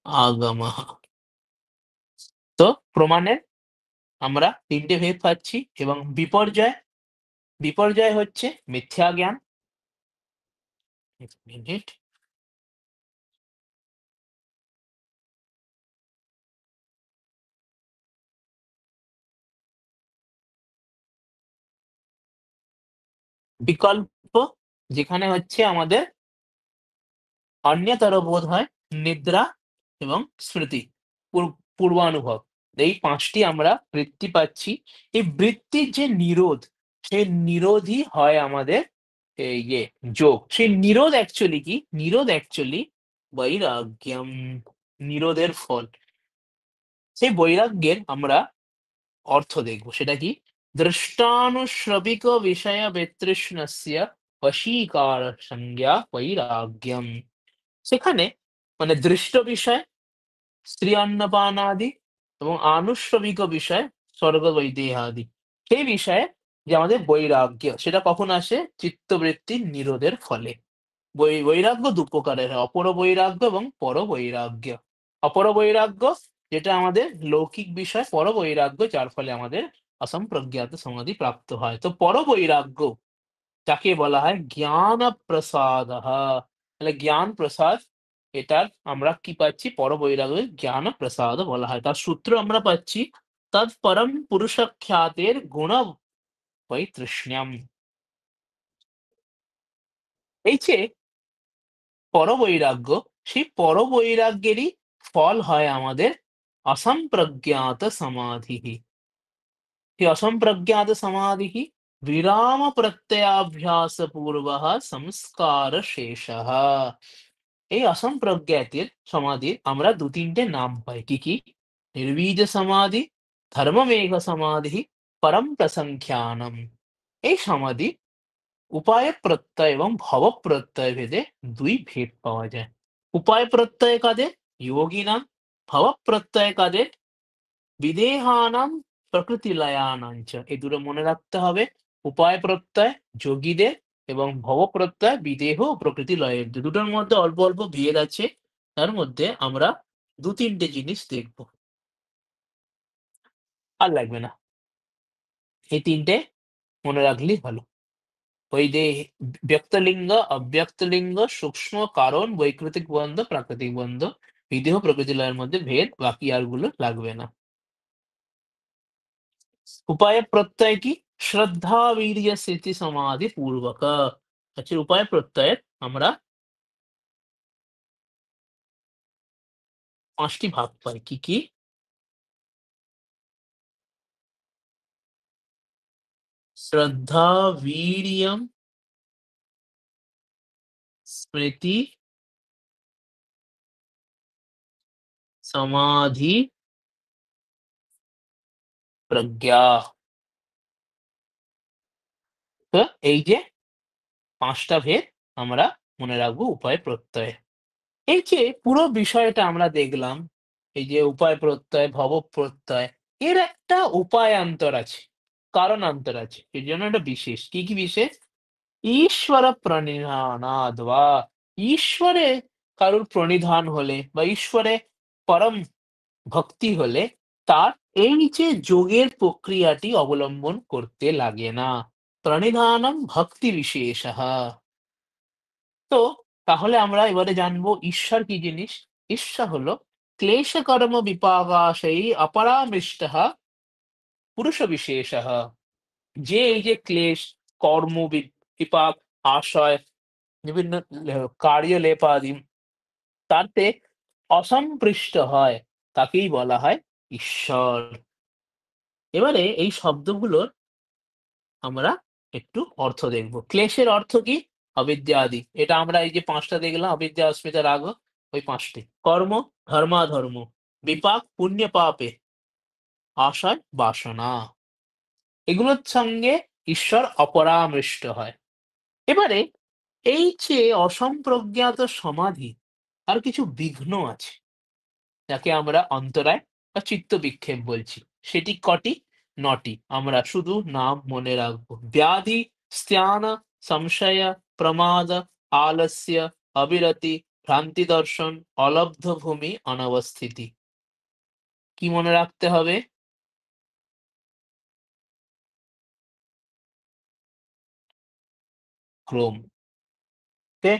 আগমঃ। তো প্রমাণের আমরা তিনটে ভেদ পাচ্ছি এবং বিপর্যয়, বিপর্যয় হচ্ছে মিথ্যা জ্ঞান। এক মিনিট। বিকল্প, যেখানে হচ্ছে আমাদের অন্যতর বোধ হয়, নিদ্রা এবং স্মৃতি, পূর্বানুভব। এই ৫ টি আমরা বৃত্তি পাচ্ছি। এই বৃত্তির যে নিরোধ, সেই নিরোধই হয় আমাদের এই যোগ। সেই নিরোধ অ্যাকচুয়ালি কি? নিরোধ অ্যাকচুয়ালি বৈরাগ্যম, নিরোধের ফল। সেই বৈরাগ্যের আমরা অর্থ দেখব। সেটা কি? দৃষ্টানুশ্রবিক বিষয় বিতৃষ্ণস্য বশীকার সংজ্ঞা বৈরাগ্যম। সেখানে মানে দৃষ্ট বিষয় স্ত্রী অন্নপানাদি এবং আনুষবিক বিষয় স্বর্গ বৈদেহাদি, সেই বিষয়ে যে আমাদের বৈরাগ্য, সেটা কখন আসে? চিত্তবৃত্তির নিরোধের ফলে। বৈরাগ্য দু প্রকারের হয়, অপর বৈরাগ্য এবং পর বৈরাগ্য। অপর বৈরাগ্য যেটা আমাদের লৌকিক বিষয়, পর বৈরাগ্য যার ফলে আমাদের অসম্প্রজ্ঞাত সমাধি প্রাপ্ত হয়। তো পর বৈরাগ্য যাকে বলা হয় জ্ঞান প্রসাদ, তাহলে জ্ঞান প্রসাদ, এটার আমরা কি পাচ্ছি? পরবৈরাগ্য জ্ঞান প্রসাদ বলা হয়। তার সূত্র আমরা পাচ্ছি তৎপরম পুরুষখ্যাতের গুণ বৈতৃষ্ণ্যম। এই যে পরবৈরাগ্য, সেই পরবৈরাগ্যেরই ফল হয় আমাদের অসম্প্রজ্ঞাত সমাধি। সেই অসম্প্রজ্ঞাত সমাধি বিরাম প্রত্যয়াভ্যাস পূর্ব সংস্কার শেষ। এই অসম্প্রজ্ঞাতের সমাধির আমরা দু তিনটে নাম পাই। কি কি? নির্বীজ সমাধি, ধর্মমেঘ সমাধি, পরম প্রসংখ্যানম। এই সমাধি উপায় প্রত্যয় এবং ভব প্রত্যয় ভেদে দুই ভেদ পাওয়া যায়। উপায় প্রত্যয় কাদের? যোগিনাম। ভব প্রত্যয় কাদের? বিদেহানাম প্রকৃতিলয়ানাঞ্চ। এই দুটো মনে রাখতে হবে। উপায় প্রত্যয় যোগীদের এবং ভব প্রত্যয় বিদেহ ও প্রকৃতি লয়ের। দুটোর মধ্যে অল্প অল্প ভেদ আছে। তার মধ্যে আমরা দু তিনটে জিনিস দেখব। আর লাগবে না, এই তিনটে মনে রাখলেই ভালো। ওই যে ব্যক্তলিঙ্গ, অব্যক্তলিঙ্গ, সূক্ষ্ম কারণ, বৈকৃতিক বন্ধ, প্রাকৃতিক বন্ধ, বিদেহ প্রকৃতি লয়ের মধ্যে ভেদ, বাকি আর গুলো লাগবে না। উপায় প্রত্যয় কি? শ্রদ্ধা বীর্য স্মৃতি সমাধি পূর্বক। আচ্ছা, উপায় প্রত্যয়ের আমরা ৫টি ভাগ পাই। কি কি? শ্রদ্ধা, বীর্যম, স্মৃতি, সমাধি, প্রজ্ঞা। তো এই যে ৫টা ভেদ আমরা মনে রাখবো উপায় প্রত্যয়ে। এই যে পুরো বিষয়টা আমরা দেখলাম, এই যে উপায় প্রত্যয়, ভব প্রত্যয়, এর একটা উপায়ান্তর আছে, কারণান্তর আছে। এর জন্য একটা বিশেষ। কি কি বিশেষ? ঈশ্বর প্রণিধানাদ বা ঈশ্বরে কারুর প্রণিধান হলে বা ঈশ্বরে পরম ভক্তি হলে তার এই যে যোগের প্রক্রিয়াটি অবলম্বন করতে লাগে না। প্রণিধানম ভক্তি বিশেষঃ। তো তাহলে আমরা এবারে জানবো ঈশ্বর কি জিনিস। ঈশ্বর হলো ক্লেশ কর্ম বিপাকাশয়ী অপরামৃষ্টঃ পুরুষ বিশেষঃ। যে এই যে ক্লেশ, কর্ম, বিপাক, আশয়, বিভিন্ন কার্যলেপাদি, তাতে অসম্পৃষ্ট হয়, তাকেই বলা হয় ঈশ্বর। এবারে এই শব্দগুলোর আমরা একটু অর্থ দেখব। ক্লেশের অর্থ কি? অবিদ্যা আদি। এটা আমরা এই যে ৫টা দেখলাম, অবিদ্যা, অস্মিতা, রাগ, ওই ৫টি। কর্ম, ধর্মাধর্ম। বিপাক, পুণ্য পাপে। আশয়, বাসনা। এগুলোর সঙ্গে ঈশ্বর অপরামৃষ্ট হয়। এবারে এই যে অসম্প্রজ্ঞাত সমাধি, তার কিছু বিঘ্ন আছে, যাকে আমরা অন্তরায় বা চিত্ত বিক্ষেপ বলছি। সেটি কটি? ৯টি। আমরা শুধু নাম মনে রাখবো। ব্যাধি, স্থান, সংশয়, প্রমাদ, আলস্য, অবিরতি, ভ্রান্তি দর্শন, অলব্ধ ভূমি, অনবস্থিতি। কি মনে রাখতে হবে? ক্রম। ওকে?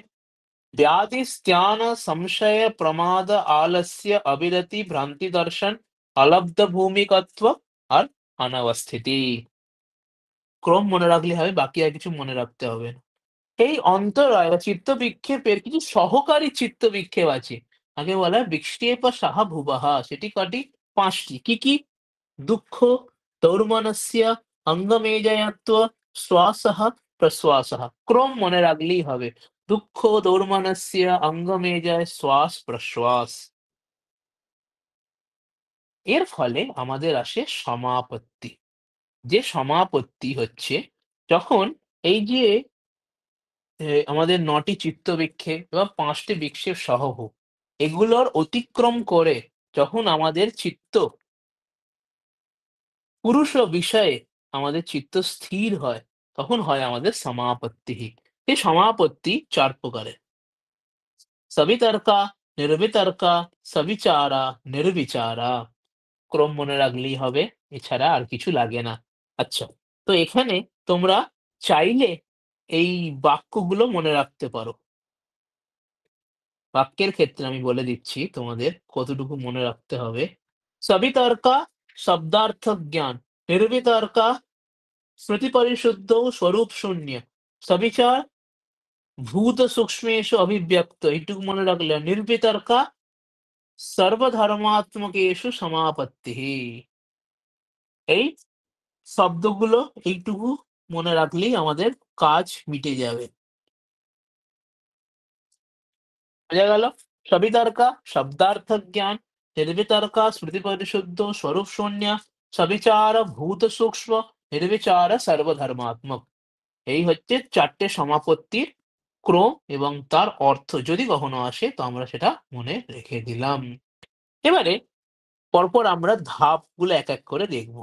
व्याधि स्त्यान संशय प्रमाद आलस्य अविरति भ्रांति दर्शन अलब्ध भूमिकत्व আর অনাবস্থিতি। ক্রম মনে রাখলে হবে, বাকি আর কিছু মনে রাখতে হবে না। এই অন্তরায় বা চিত্তবিক্ষেপের কিছু সহকারী চিত্তবিক্ষেপ আছে। তাকে বলা হয় বিক্ষেপ সাহা ভুবহা। সেটি কটি? ৫ টি। কি, কি? দুঃখ, দৌর্মনস্য, অঙ্গমেজয়ত্ব, শ্বাসঃ, প্রশ্বাসঃ। ক্রম মনে রাখলেই হবে। দুঃখ, দৌর্মনস্য, অঙ্গমেজয়, শ্বাস, প্রশ্বাস। এর ফলে আমাদের আসে সমাপত্তি। যে সমাপত্তি হচ্ছে যখন এই যে আমাদের ৯ টি চিত্তবিক্ষেপ বা ৫ টি বিক্ষেপ সহগ এগুলোর অতিক্রম করে যখন আমাদের চিত্ত পুরুষ ও বিষয়ে আমাদের চিত্ত স্থির হয়, তখন হয় আমাদের সমাপত্তি। এই সমাপত্তি ৪ প্রকারের। সবিতর্কা, নির্বিতর্কা, সবিচারা, নির্বিচারা। ক্রম মনে রাখলেই হবে, এছাড়া আর কিছু লাগে না। আচ্ছা, তো এখানে তোমরা চাইলে এই বাক্যগুলো মনে রাখতে পারো। বাক্যের ক্ষেত্রে আমি বলে দিচ্ছি তোমাদের কতটুকু মনে রাখতে হবে। সবিতর্কা শব্দার্থ জ্ঞান, নির্বিতর্কা স্মৃতিপরিশুদ্ধ স্বরূপ শূন্য, সবিচার ভূত সূক্ষ্মেষু অভিব্যক্ত। এইটুকু মনে রাখলে। নির্বিতর্কা সর্বধর্মাত্মকেষু সমাপত্তি। এই শব্দগুলো এইটুকু মনে রাখলেই আমাদের কাজ মিটে যাবে। বোঝা গেল? সবিতর্কা শব্দার্থ জ্ঞান, নির্বিতর্কা স্মৃতি পরিশুদ্ধ স্বরূপ শূন্য, সবিচার ভূত সূক্ষ্ম, নির্বিচার সর্বধর্মাত্মক। এই হচ্ছে ৪টে সমাপত্তির ক্রম এবং তার অর্থ যদি কখনো আসে তো আমরা সেটা মনে রেখে দিলাম। এবারে পরপর আমরা ধাপগুলো এক এক করে দেখব।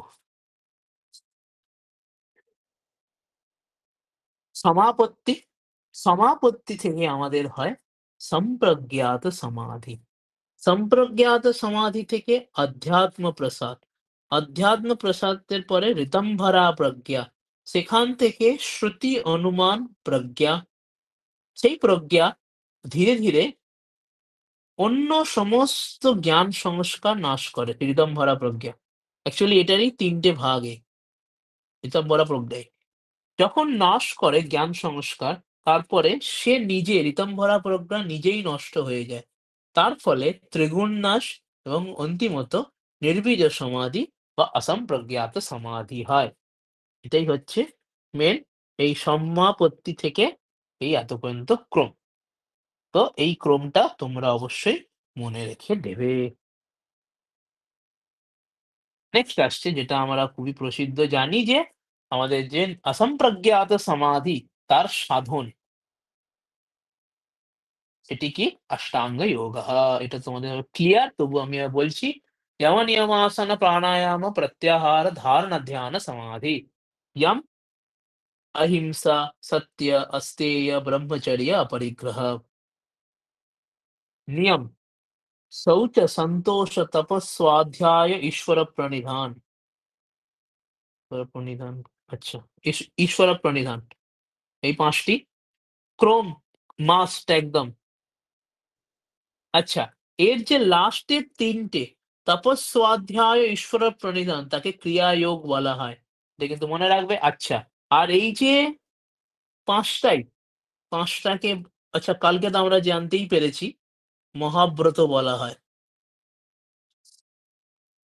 সমাপত্তি, সমাপত্তি থেকে আমাদের হয় সম্প্রজ্ঞাত সমাধি। সম্প্রজ্ঞাত সমাধি থেকে অধ্যাত্ম প্রসাদ। অধ্যাত্ম প্রসাদের পরে ঋতম্ভরা প্রজ্ঞা। সেখান থেকে শ্রুতি অনুমান প্রজ্ঞা। সেই প্রজ্ঞা ধীরে ধীরে অন্য সমস্ত জ্ঞান সংস্কার নাশ করে। ঋতম্ভরা প্রজ্ঞা। অ্যাকচুয়ালি এটারই ৩ টে ভাগ ঋতম্ভরা প্রজ্ঞায়। যখন নাশ করে জ্ঞান সংস্কার, তারপরে সে নিজে ঋতম্ভরা প্রজ্ঞা নিজেই নষ্ট হয়ে যায়। তার ফলে ত্রিগুণ নাশ এবং অন্তিমত নির্বীজ সমাধি বা অসম্প্রজ্ঞাত সমাধি হয়। এটাই হচ্ছে মেন এই সমাপত্তি থেকে এই এত পর্যন্ত ক্রম। তো এই ক্রমটা তোমরা অবশ্যই মনে রেখে দেবে। নেক্সট আসছে যেটা আমরা খুবই প্রসিদ্ধ জানি যে আমাদের যে অসম্প্রজ্ঞাত সমাধি তার সাধন, এটি কি? অষ্টাঙ্গ যোগঃ। এটা তোমাদের ক্লিয়ার, তবু আমি বলছি। यम नियमासन प्राणायाम प्रत्याहार धारणा ध्यान समाधि। यम अहिंसा सत्य अस्तेय ब्रह्मचर्य अपरिग्रह। नियम शौच संतोष तपस्वाध्याय ईश्वर प्रणिधान। ईश्वर प्रणिधान, আচ্ছা, ঈশ্বর প্রণিধান। এই ৫টি ক্রম মাস্ট একদম। আচ্ছা, এর যে লাস্টের ৩টে তপস্বাধ্যায় ঈশ্বর প্রণিধান তাকে ক্রিয়াযোগ বলা হয়। এটা কিন্তু মনে রাখবে। আচ্ছা, আর এই যে ৫টাই ৫টাকে আচ্ছা কালকে তো আমরা জানতেই পেরেছি মহাব্রত বলা হয়।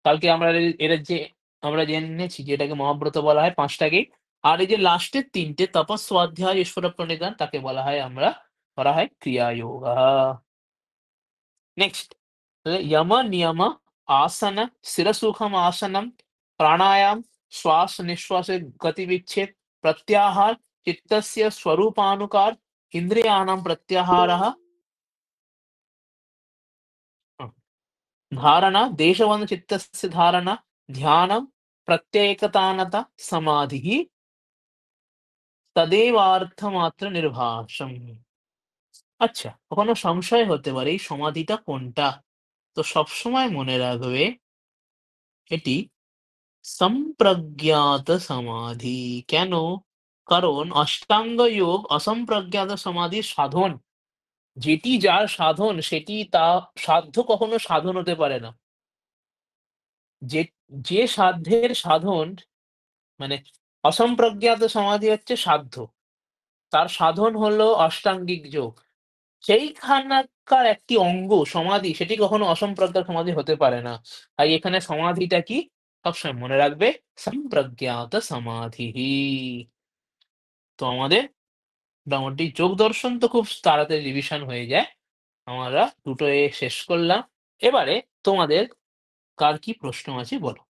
কালকে আমরা এর যে আমরা জেনেছি যে এটাকে মহাব্রত বলা হয় ৫টাকেই। আর এই যে লাস্টের ৩টে তপস্বাধ্যায় ঈশ্বর প্রণিধান তাকে বলা হয় আমরা করা হয় ক্রিয়াযোগা। नेक्स्ट यम नियम आसन शिरसुखम आसनम प्राणायाम श्वास निश्वास गति विच्छेद प्रत्याहार चित्तस्य स्वरूपानुकार इंद्रियाणां प्रत्याहारः धारणा देशवन चित्तस्य धारणा ध्यानं प्रत्येकतानता समाधिः तदेवार्थमात्र निर्भाषम। আচ্ছা, কখনো সংশয় হতে পারে এই সমাধিটা কোনটা? তো সবসময় মনে রাখবে এটি সম্প্রজ্ঞাত সমাধি। কেন? কারণ অষ্টাঙ্গ যোগ অসম্প্রজ্ঞাত সমাধির সাধন। যেটি যার সাধন সেটি তা সাধ্য কখনো সাধন হতে পারে না। যে যে সাধ্যের সাধন মানে অসম্প্রজ্ঞাত সমাধি হচ্ছে সাধ্য। তার সাধন হলো অষ্টাঙ্গিক যোগ। সেইখানকার একটি অঙ্গ সমাধি সেটি কখনো অসম্প্রজ্ঞাত সমাধি হতে পারে না। তাই এখানে সমাধিটা কি? সবসময় মনে রাখবে সম্প্রজ্ঞাত সমাধিঃ। তো আমাদের মোটামুটি যোগ দর্শন তো খুব তাড়াতাড়ি রিভিশন হয়ে যায়। আমরা দুটো শেষ করলাম। এবারে তোমাদের কার কি প্রশ্ন আছে বলো?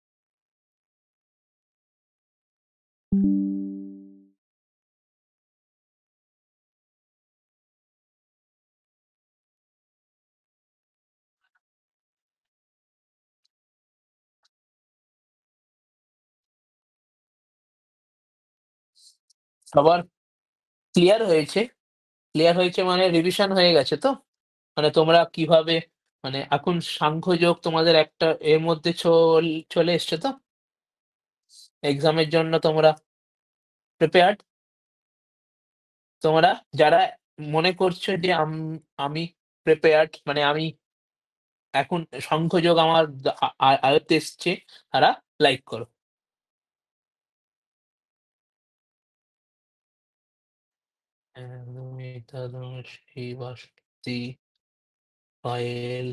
সবার ক্লিয়ার হয়েছে? ক্লিয়ার হয়েছে মানে রিভিশন হয়ে গেছে তো? মানে তোমরা কিভাবে মানে এখন সাংখ্যযোগ তোমাদের একটা এর মধ্যে চলে এসছে তো? এক্সামের জন্য তোমরা প্রিপেয়ার্ড? তোমরা যারা মনে করছো যে আমি প্রিপেয়ার্ড মানে আমি এখন সাংখ্যযোগ আমার আয়ত্তে এসছে, তারা লাইক করো। শিবাশক্তি, পায়েল,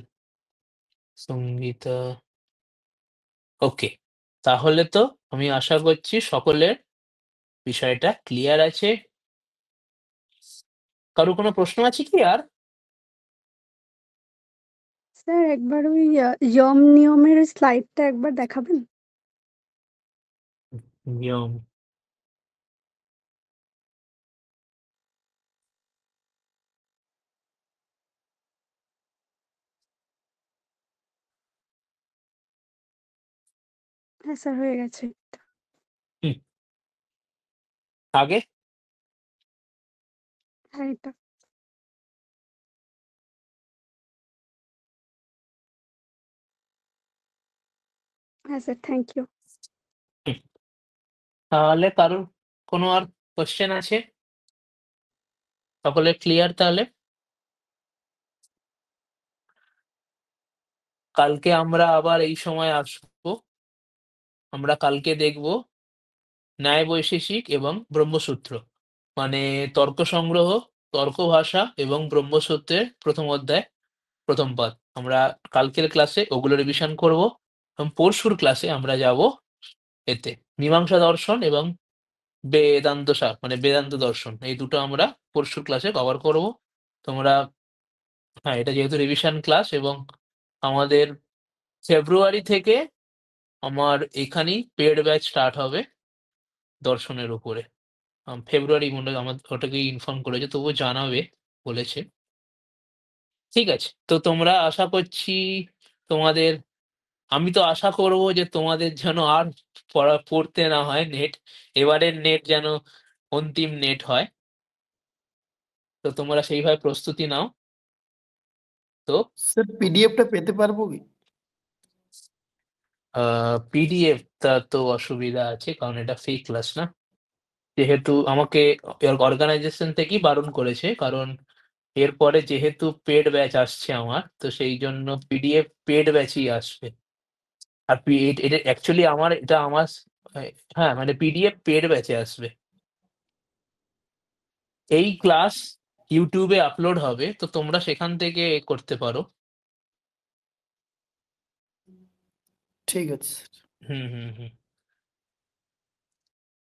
সঙ্গীতা। ওকে, তাহলে তো আমি আশা করছি সকলের বিষয়টা ক্লিয়ার আছে। কারো কোনো প্রশ্ন আছে কি আর? স্যার একবার ওই যম নিয়মের স্লাইডটা একবার দেখাবেন? নিয়ম হ্যাঁ স্যার, হয়ে গেছে। হুম, আগে হ্যাঁ, এটা। হ্যাঁ স্যার, থ্যাংক ইউ। হুম, তাহলে কারোর কোনো আর কোশ্চেন আছে? সকলের ক্লিয়ার তাহলে? কালকে আমরা আবার এই সময় আসবো। আমরা কালকে দেখব ন্যায় বৈশেষিক এবং ব্রহ্মসূত্র। মানে তর্ক সংগ্রহ, তর্ক ভাষা এবং ব্রহ্মসূত্রের প্রথম অধ্যায়, প্রথম পাদ। আমরা কালকের ক্লাসে ওগুলো রিভিশন করব এবং পরশুর ক্লাসে আমরা যাব এতে মীমাংসা দর্শন এবং বেদান্ত মানে বেদান্ত দর্শন। এই দুটো আমরা পরশুর ক্লাসে কভার করব। তোমরা হ্যাঁ, এটা যেহেতু রিভিশন ক্লাস এবং আমাদের ফেব্রুয়ারি থেকে আমার এখানেই পেইড ব্যাচ স্টার্ট হবে দর্শনের উপরে। ফেব্রুয়ারি মনে হয় আমার ওটাকেই ইনফর্ম করেছে, তবুও জানাবে বলেছে। ঠিক আছে? তো তোমরা আশা করছি তোমাদের আমি তো আশা করব যে তোমাদের যেন আর পড়তে না হয় নেট। এবারের নেট যেন অন্তিম নেট হয়। তো তোমরা সেইভাবে প্রস্তুতি নাও। তো স্যার পিডিএফটা পেতে পারবো কি? পিডিএফ টা তো অসুবিধা আছে কারণ এটা ফ্রি ক্লাস না। যেহেতু আমাকে অর্গানাইজেশন থেকেই বারণ করেছে কারণ এরপরে যেহেতু পেড ব্যাচ আসছে আমার, তো সেই জন্য পিডিএফ পেড ব্যাচই আসবে। আর এটা অ্যাকচুয়ালি এটা আমার হ্যাঁ, মানে পিডিএফ পেড ব্যাচে আসবে। এই ক্লাস ইউটিউবে আপলোড হবে, তো তোমরা সেখান থেকে করতে পারো। ঠিক আছে স্যার। হুম হুম হুম